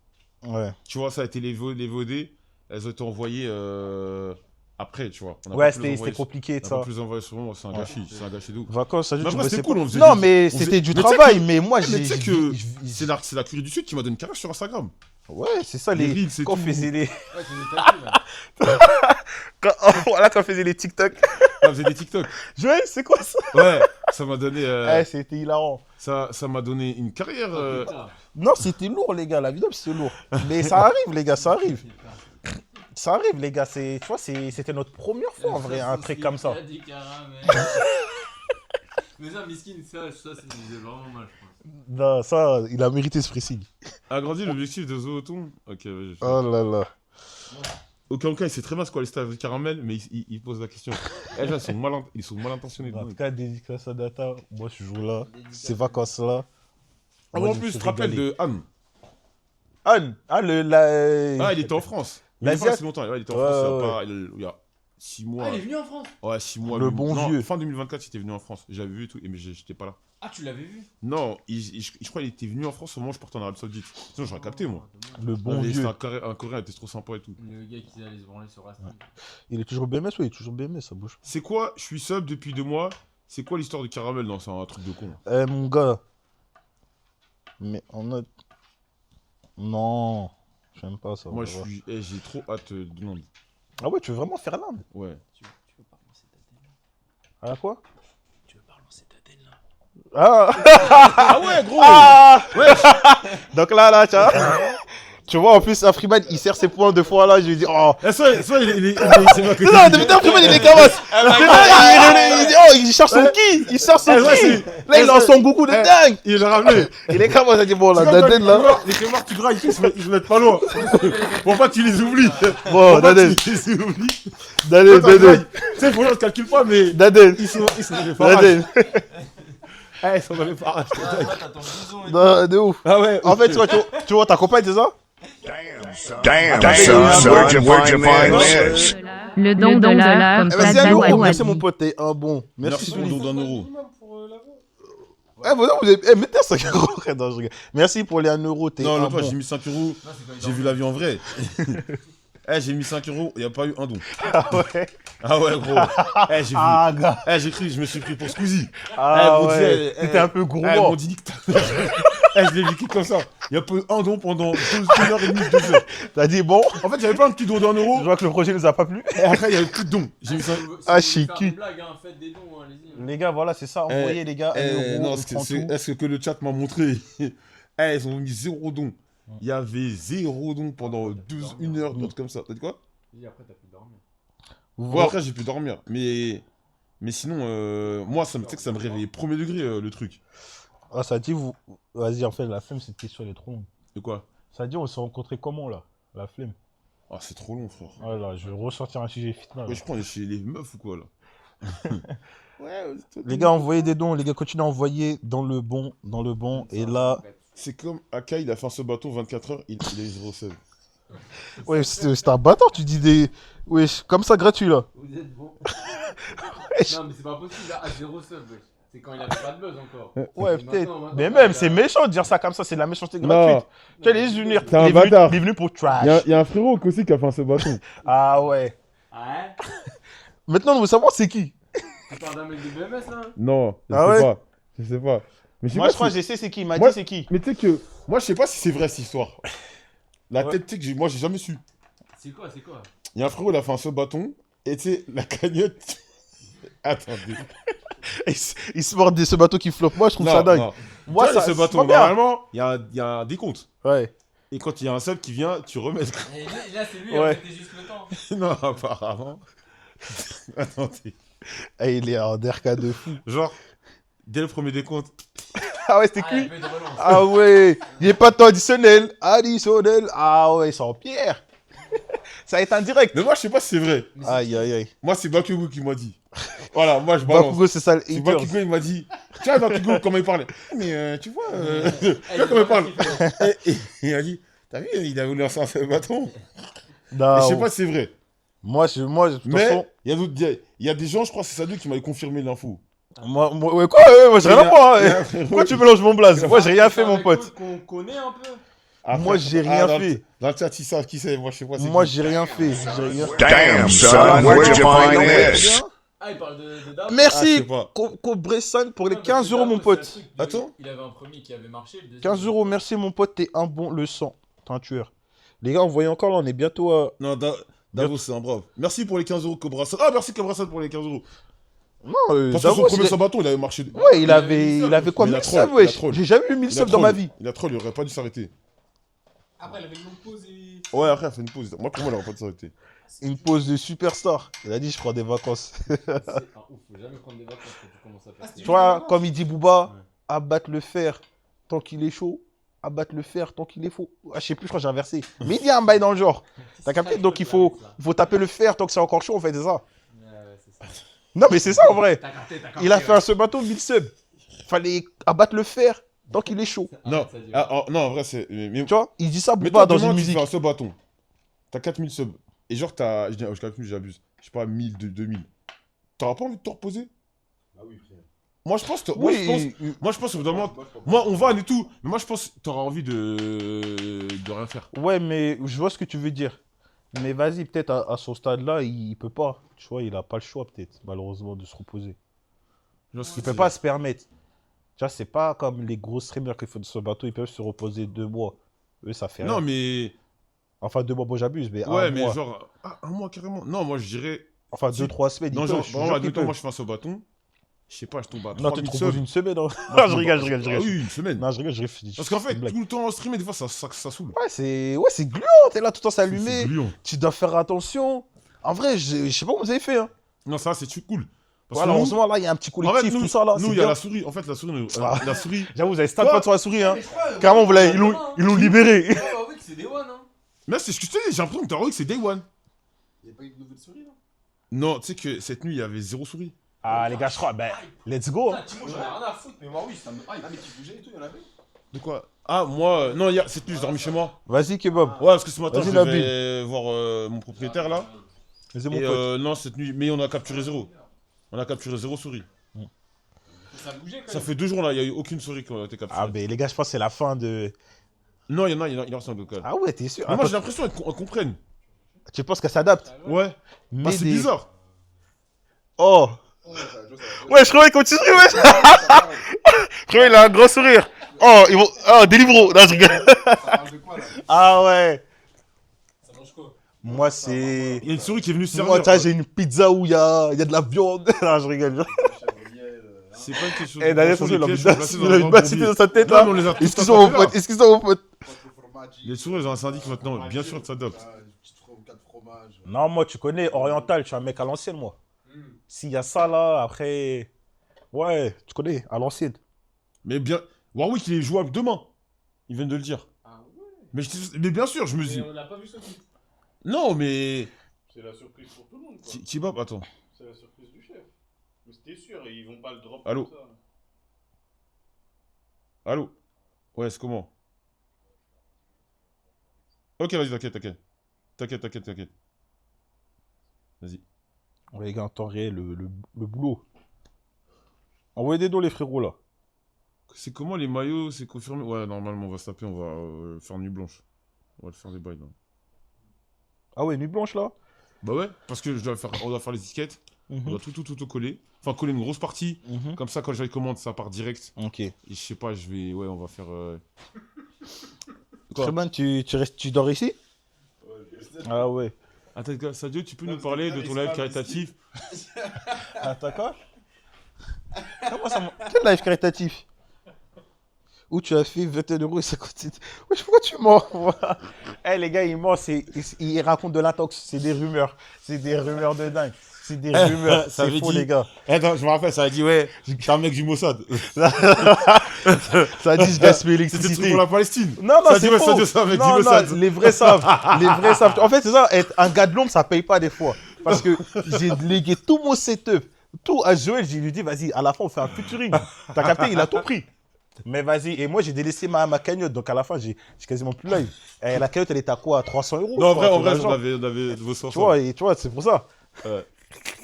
Ouais. Tu vois, ça a été les VOD, elles ont été envoyées après, tu vois. On a Ouais, pas pu les c'était envoyer compliqué, sur- on a ça. pas pu les envoyer sur moi, c'est un gâchis, c'est un gâchis de ouf. Vacances, ça, Mais tu après, bossais c'était pas. cool, on faisait Non, des- mais on faisait- c'était du Mais tu sais travail. que- Mais moi, mais j'ai. tu sais que c'est la Corée du Sud qui m'a donné une carrière sur Instagram. Ouais, c'est ça, Les les. reels, c'est Quand on tout. faisait les. Ouais, tu nous tapes, là. Voilà, quand on faisait les TikTok. On faisait des TikTok. Joël, c'est quoi ça? Ouais, ça m'a donné, Ouais, c'était hilarant. ça m'a donné une carrière. Oh, putain. Non, c'était lourd, les gars. La vidéo, c'était lourd. Mais ça arrive, les gars, ça arrive. Ça arrive, les gars. Tu vois, c'était notre première fois, en vrai, un truc comme ça. Il a dit carrément, mais ça, Miskin, ça, c'est vraiment mal, je pense. Non, ça, il a mérité ce pressing. Agrandi l'objectif de Zooton. Ok, vas-y. Oh là là. Aucun cas, il sait très bien ce quoi les stars de caramel, mais il pose la question. Eh, là, ils sont mal intentionnés. En tout cas, dédicace à Data. Moi, je joue là. Ces vacances-là. Ah, moi, en je me plus, suis tu te rappelles régalé. de Anne. Han. Ah, Ah, il était en France. Mais il est pas L'Asiat. resté longtemps. Ouais, il était en France Ouais, il y a 6 mois. Ah, il est venu en France. Ouais, 6 mois. Le huit bon mois. Non, vieux. fin 2024, il était venu en France. J'avais vu et tout, mais j'étais pas là. Ah, tu l'avais vu? Non, je crois qu'il était venu en France au moment où je partais en Arabie Saoudite. Sinon, j'aurais capté, moi. Le bon Ouais, vieux. c'était un Coréen, il était trop sympa et tout. Le gars qui allait se branler sur Rasta. Il est toujours BMS, ouais, il est toujours BMS, ça bouge. C'est quoi? Je suis sub depuis 2 mois. C'est quoi l'histoire de Caramel? Non, c'est un truc de con. Mon gars. Mais on a. Non. J'aime pas ça. Moi, ouais. j'ai trop hâte de l'Inde. Ah ouais, tu veux vraiment faire l'Inde? Ouais. Tu veux pas relancer ta tête là? Ah quoi? Tu veux pas relancer ta tête là? Ah. Ah ouais, gros! Ah. Donc là, tu vois. Tu vois, en plus, Afriman, il sert ses points 2 fois là, je lui dis, oh. Eh, soit il c'est moi que Non, depuis Afriman, il est cavasse. Il dit, oh, il cherche son ki. Il cherche son ki. Là, il lance son goût de dingue. Il l'a ramené. Il est cavasse, il dit, bon, la C'est comme Daden quand là. les crémars, tu grailles, ils se mettent pas loin. Pour pas que tu les oublies. Bon, Pour pas Daden. que tu les oublies. Daden, Quand t'as Daden. graille, tu sais, pour eux, on ne calcule pas, mais Daden. ils sont dans les parages. Daden. Eh, ils sont dans les parages. T'as ton blouson et Non, de ouf. Ah ouais. En fait, tu vois ta compagne, c'est ça? Damn, son, where'd you find this? Le don de l'heure, comme Vas-y, ça, un euro. Dawa Merci, dit. mon pote, t'es un bon. Merci pour le don d'un euro. Vous avez. Mettez un 5 euros. Non, je rigole. Merci pour les 1 euro, t'es Non, un l'autre fois, bon. j'ai mis 5 euros. Non, c'est quand il J'ai vu la vie en vrai. Eh, j'ai mis 5 euros, il n'y a pas eu un don. Ah ouais. Ah ouais, gros. Eh, j'ai vu. Ah, gars. Eh, je me suis pris pour Squeezie. Ah mon ouais. Dieu, T'étais un peu Eh, gourmand. mon dit nique ta mère. Eh, je l'ai vécu comme ça. Il y a pas eu un don pendant 1h30, 2 heures. T'as dit, bon, En fait, j'avais pas un petit don d'un je euro. vois que le projet nous a pas plu. Et après, il y avait plus de dons. J'ai mis 5 Ah, Si vous voulez faire chiqui. une blague, hein, faites des dons, hein, allez-y. Les gars, voilà, c'est ça. Envoyez, les gars, 1 euro. non, on prend tout. est-ce que le chat m'a montré? Eh, ils ont mis 0 don. Il y avait 0 don pendant 1 heure, d'autres comme ça. T'as dit quoi? Et après, t'as pu dormir. Ouais, après, j'ai pu dormir. Mais sinon, moi, tu sais que ça me réveillait premier degré, le truc. Ah, ça dit, vous. Vas-y, en fait, la flemme, cette question, elle est trop longue. De quoi? Ça dit, on s'est rencontrés comment, là? La flemme. Ah, c'est trop long, frère. Voilà, je vais ressortir un sujet fitna. Ouais, je crois qu'on est chez les meufs ou quoi, là? Ouais, Les gars, envoyez des dons. Les gars, continuez à envoyer dans le bon. Et là. c'est comme Akai, il a fait ce bateau 24 heures, il a eu 0 save. Ouais, c'est un bâtard, tu dis des. Wesh, comme ça, gratuit, là. Vous êtes bon. Wesh. Non, mais c'est pas possible, là, à 0 sub, wesh. C'est quand il avait pas de buzz encore. Ouais, Et peut-être. maintenant, Mais il même, a- c'est méchant de dire ça comme ça, c'est de la méchanceté gratuite. Tu vois, il est juste venu. T'es un il est venu- bâtard. Il est venu pour trash. Il y a un frérot aussi qui a fait ce bateau. Ah ouais. Ah ouais? Maintenant, on veut savoir c'est qui. Tu parles d'un mec de BMS, là? Non, Ah ouais? Je sais pas. Mais je sais Moi, pas je crois si- que je sais c'est qui. Il m'a Moi- dit c'est qui. Mais tu sais que, moi, je sais pas si c'est vrai cette histoire. La Ouais. tête, tu sais que moi, j'ai jamais su. C'est quoi, c'est quoi? Il y a un frérot, il a fait un seul bâton, et tu sais, la cagnotte. Attendez. Il se mord de ce bateau qui floppe. Moi, je trouve ça dingue. non. Moi, Tu vois, ça ce c'est bateau, pas bien. normalement, il y a un décompte. Ouais. Et quand il y a un seul qui vient, tu remets. Et là, c'est lui, Ouais. il était juste le temps. Non, apparemment. Attendez. Eh, il est en DRK de fou. Genre, dès le premier décompte. Ah ouais, c'était Ah, il y qui a pas eu de relance. Ah ouais. Il est pas temps additionnel. Additionnel. Ah ouais, c'est en pierre. Ça a été en direct. Mais moi, je sais pas si c'est vrai. Aïe, aïe, aïe. Moi, c'est Bakugo qui m'a dit. Voilà, moi, je balance. Bakugo, c'est ça le C'est haters. Bakugo, il m'a dit. Tiens, Bakugo, comment il parlait. Mais tu vois, tu Eh, vois comment il parle. il fait- Et il a dit, t'as vu, il a voulu lancer un seul bâton. Non. Et je sais pas si c'est vrai. Moi, de toute Mais façon, il y a d'autres, il y a des gens, je crois que c'est Sadou qui m'avait confirmé l'info. ouais, quoi, moi, j'ai rien à voir. Hein. Pourquoi tu mélanges mon blaze? Moi, j'ai rien fait, mon pote. Qu'on connaît un peu. Moi, j'ai rien dans fait. Dans le chat, ils savent qui c'est. Moi, je sais pas. c'est Moi, qui. j'ai rien fait. J'ai rien. Damn, son, where'd you find this? Ah, il parle de Dab. Ah, je Merci, sais pas. Cobressan, pour les Non, 15 parce que euros, Dab, mon c'est un pote. truc, Attends. Il avait un premier qui avait marché. Le deuxième, 15 euros, merci, mon pote. T'es un bon le sang. T'es un tueur. Les gars, envoyez encore là, on est bientôt à. Non, Davos, c'est un brave. Merci pour les 15 euros, Cobrasson. Ah, merci Cobrasson pour les 15 euros. Non, Parce que son Davos, premier il- sans bâton, il avait marché. Ouais, il avait quoi Il a 1000 troll, subs, il a wesh. troll. J'ai jamais eu 1000 Il a subs dans troll. ma vie. Il a troll, il aurait pas dû s'arrêter. Après, il avait une longue pause et. Ouais, après, il a fait une pause. Moi, pour moi, il aurait pas dû s'arrêter. Une pause de superstar. Il a dit, je prends des vacances. C'est un ouf, faut jamais prendre des vacances quand tu commences à passer. Tu vois, comme il dit Booba, Ouais. abattre le fer tant qu'il est chaud, abattre le fer tant qu'il est faux. Ah, je sais plus, je crois que j'ai inversé. Mais il y a un bail dans le genre. T'as capté? Donc il faut taper le fer tant que c'est encore chaud, en fait, c'est ça. Ouais, c'est ça. Non, mais c'est ça en vrai. T'as capté. Il a fait un ce bateau 1000 subs. Fallait abattre le fer tant qu'il est chaud. Non, non, en vrai, c'est. Mais, Tu vois, il dit ça mais pas toi, dans demain, une tu musique. fais un sub bâton. T'as 4000 subs. Et genre, t'as. Je calcule, j'abuse. Je sais pas, 1000, 2000. T'auras pas envie de te reposer? Ah oui, frère. Moi, je pense. Oui, Moi, je pense, au bout d'un moment. Moi, on vanne et tout. Mais moi, je pense que t'auras envie de rien faire. ouais, mais je vois ce que tu veux dire. Mais vas-y, peut-être à son stade-là, il peut pas. Tu vois, il a pas le choix, peut-être, malheureusement, de se reposer. Genre, ce Il que peut tu- pas se permettre. Tu vois, c'est pas comme les gros streamers qui font ce bateau, ils peuvent se reposer 2 mois. Eux, ça fait Non, rien. mais. Enfin, 2 mois, bon, j'abuse, mais Ouais, un mais mois. genre. Ah, un mois carrément. Non, moi, je dirais. Enfin, si- 2-3 semaines, Non, ils genre, peuvent, je te vraiment, jure qu'ils admettons, peuvent. moi, je fais un sub bâton. Je sais pas, je tombe à Non, tu 3000 te reposes subs. une semaine. Non, Moi, non, je tombe rigole, à- je rigole, je Ah rigole. oui, une semaine. Non, je rigole, je réfléchis. Parce qu'en c'est fait, une blague. tout le temps en stream, et des fois, ça saoule. Ouais, c'est gluant, t'es là tout le temps C'est s'allumer. gluant. Tu dois faire attention. En vrai, je sais pas comment vous avez fait. Hein. Non, ça, c'est cool. Parce Voilà, que en nous, ce moment là, il y a un petit en collectif, fait, tout ça là. nous, c'est il y a bien. la souris. En fait, la souris, Ah. la souris. J'avoue, vous avez stat Quoi pas sur la souris, hein. Mais je crois, Carrément, vous l'avez, demain, ils l'ont libéré. Ouais, ouais, que c'est Day One, hein. Mais c'est ce que je te dis, j'ai l'impression que t'as envie que c'est Day One. Il n'y a pas eu de nouvelle souris là? Non, tu sais que cette nuit, il y avait 0 souris. Ah, les gars, je crois, ben, let's go. Ah, Timo, j'en ai rien à foutre, mais moi, oui, ça me. Ah, mais tu bougeais et tout, il y en avait? De quoi? Ah, moi, non, hier, cette nuit, j'ai dormi chez moi. Vas-y, Kebab. Ouais, parce que ce matin, Vas-y, je devais voir mon propriétaire là. Vas-y, mon Et pote. non, cette nuit, mais on a capturé 0. On a capturé 0 souris. Ça bougeait quand Ça même. fait 2 jours là, il n'y a eu aucune souris qui a été capturée. Ah, ben, les gars, je pense que c'est la fin de. Non, il y en a, il reste un local. Ah ouais, t'es sûr? Mais moi, j'ai Attends, l'impression qu'elles comprennent. tu penses qu'elle s'adapte? Ouais. Mais Bah, c'est bizarre. Oh. Oh, ça va, ça va. Ouais, je croyais qu'il continue, ouais. Je croyais qu'il a un gros sourire. Oh, ils vont. Oh, Deliveroo. Non, je rigole. Ça parle de quoi là? Ah ouais. Ça mange quoi? Moi, c'est. Il y a une souris qui est venue se Moi, servir. tu vois, j'ai une pizza où il y a de la viande. Non, je rigole. C'est pas une question. Eh, d'ailleurs, ça, Franchement, c'est les pièges sont placés dans une un bassité bourbier. dans sa tête Non, là. mais on les a tous Excuse-moi, mon tapés, là. pote. Excuse-moi, mon pote. Les souris, elles ont un syndic maintenant, bien sûr que ça adopte. Quatre fromages. Non, moi, tu connais, oriental, je suis un mec à l'ancienne, moi. S'il y a ça là, après. Ouais, tu connais, à l'ancienne. Mais bien. Warwick, il est jouable demain. Ils viennent de le dire. Ah ouais? Mais bien sûr, je me dis. Mais on l'a pas vu ce titre. Non, mais. C'est la surprise pour tout le monde quoi. Kebab, attends. C'est la surprise du chef. Mais c'était sûr, ils vont pas le drop Allô? comme ça. Allô? Ouais, c'est comment? Ok, vas-y, t'inquiète. T'inquiète. Vas-y. Ouais, les gars, en temps réel, le boulot. Envoyez des dons, les frérots là. C'est comment les maillots? C'est confirmé? Ouais, normalement, on va se taper, on va faire nuit blanche. On va le faire des bails là. Ah ouais, nuit blanche là. Bah ouais, parce que on doit faire les étiquettes. On doit tout coller. Enfin, coller une grosse partie. Comme ça, quand j'ai les commandes, ça part direct. Ok. Et je sais pas, ouais, on va faire. Très bien, tu dors ici? Ah ouais. Attends, gars, Sadio, tu peux nous parler de ton live caritatif? Attends quoi? Comment ça Quel live caritatif? Où tu as fait 21,50 €. Wesh, pourquoi tu mens? Eh les gars, ils mentent, ils racontent de l'intox, c'est des rumeurs. C'est des rumeurs de dingue. C'est des rumeurs, ça c'est veut faux dire- les gars. Attends, je me rappelle, ça a dit, ouais, t'es un mec du Mossad. Ça dit je gaspille C'était le truc l'électricité. pour la Palestine. Non, Ça dit, c'est ouais, faux. Sadio, c'est un mec du Non, Mossad. les vrais savent. Les vrais savent. En fait, c'est ça, être un gars de l'ombre, ça paye pas des fois. Parce que j'ai légué tout mon setup, tout à Joël, j'ai lui dit, vas-y, à la fin, on fait un featuring. T'as capté, il a tout pris. Mais vas-y, et moi, j'ai délaissé ma cagnotte, donc à la fin, j'ai quasiment plus live. Et la cagnotte, elle était à quoi? À 300 €? Non, en quoi, vrai, tout l'argent. on avait de vos sources. Tu vois, et tu vois, c'est pour ça. Ouais.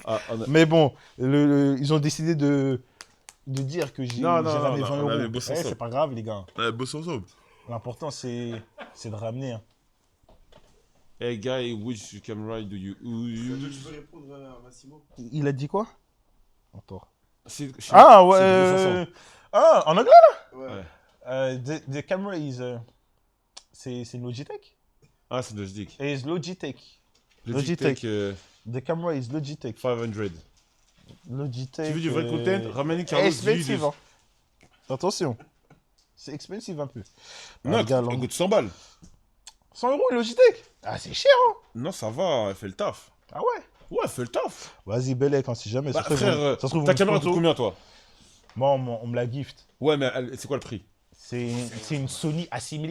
Ah, Mais bon, ils ont décidé de dire que j'ai Non, non, ramené non, 20 on avait €. bossé Eh, ensemble. c'est pas grave, les gars. Ouais, bosse ensemble. L'important, c'est de ramener. Hein. Hey guy, which camera do you use? Tu peux répondre à Massimo? Il a dit quoi? Attends. C'est Ah de ouais. toute Ah, en anglais Ouais. Ouais. là? The camera is. C'est une Logitech? Ah, c'est Logitech. It's Logitech. Logitech The camera is Logitech. 500. Logitech. Tu veux du vrai content? Ramène Carlos. Expensive, hein. Attention. C'est expensive un peu. Non, Ah, gars, elle coûte 100 balles. 100 € une Logitech? Ah, c'est cher, hein. Non, ça va, elle fait le taf. Ah ouais? Ouais, elle fait le taf. Vas-y, Belek, hein, si jamais. Bah, ça se trouve, frère, ça se trouve, ta on me caméra coûte sponsor. combien, toi? Moi, on me la gift. Ouais, mais c'est quoi le prix? C'est une Sony A6400.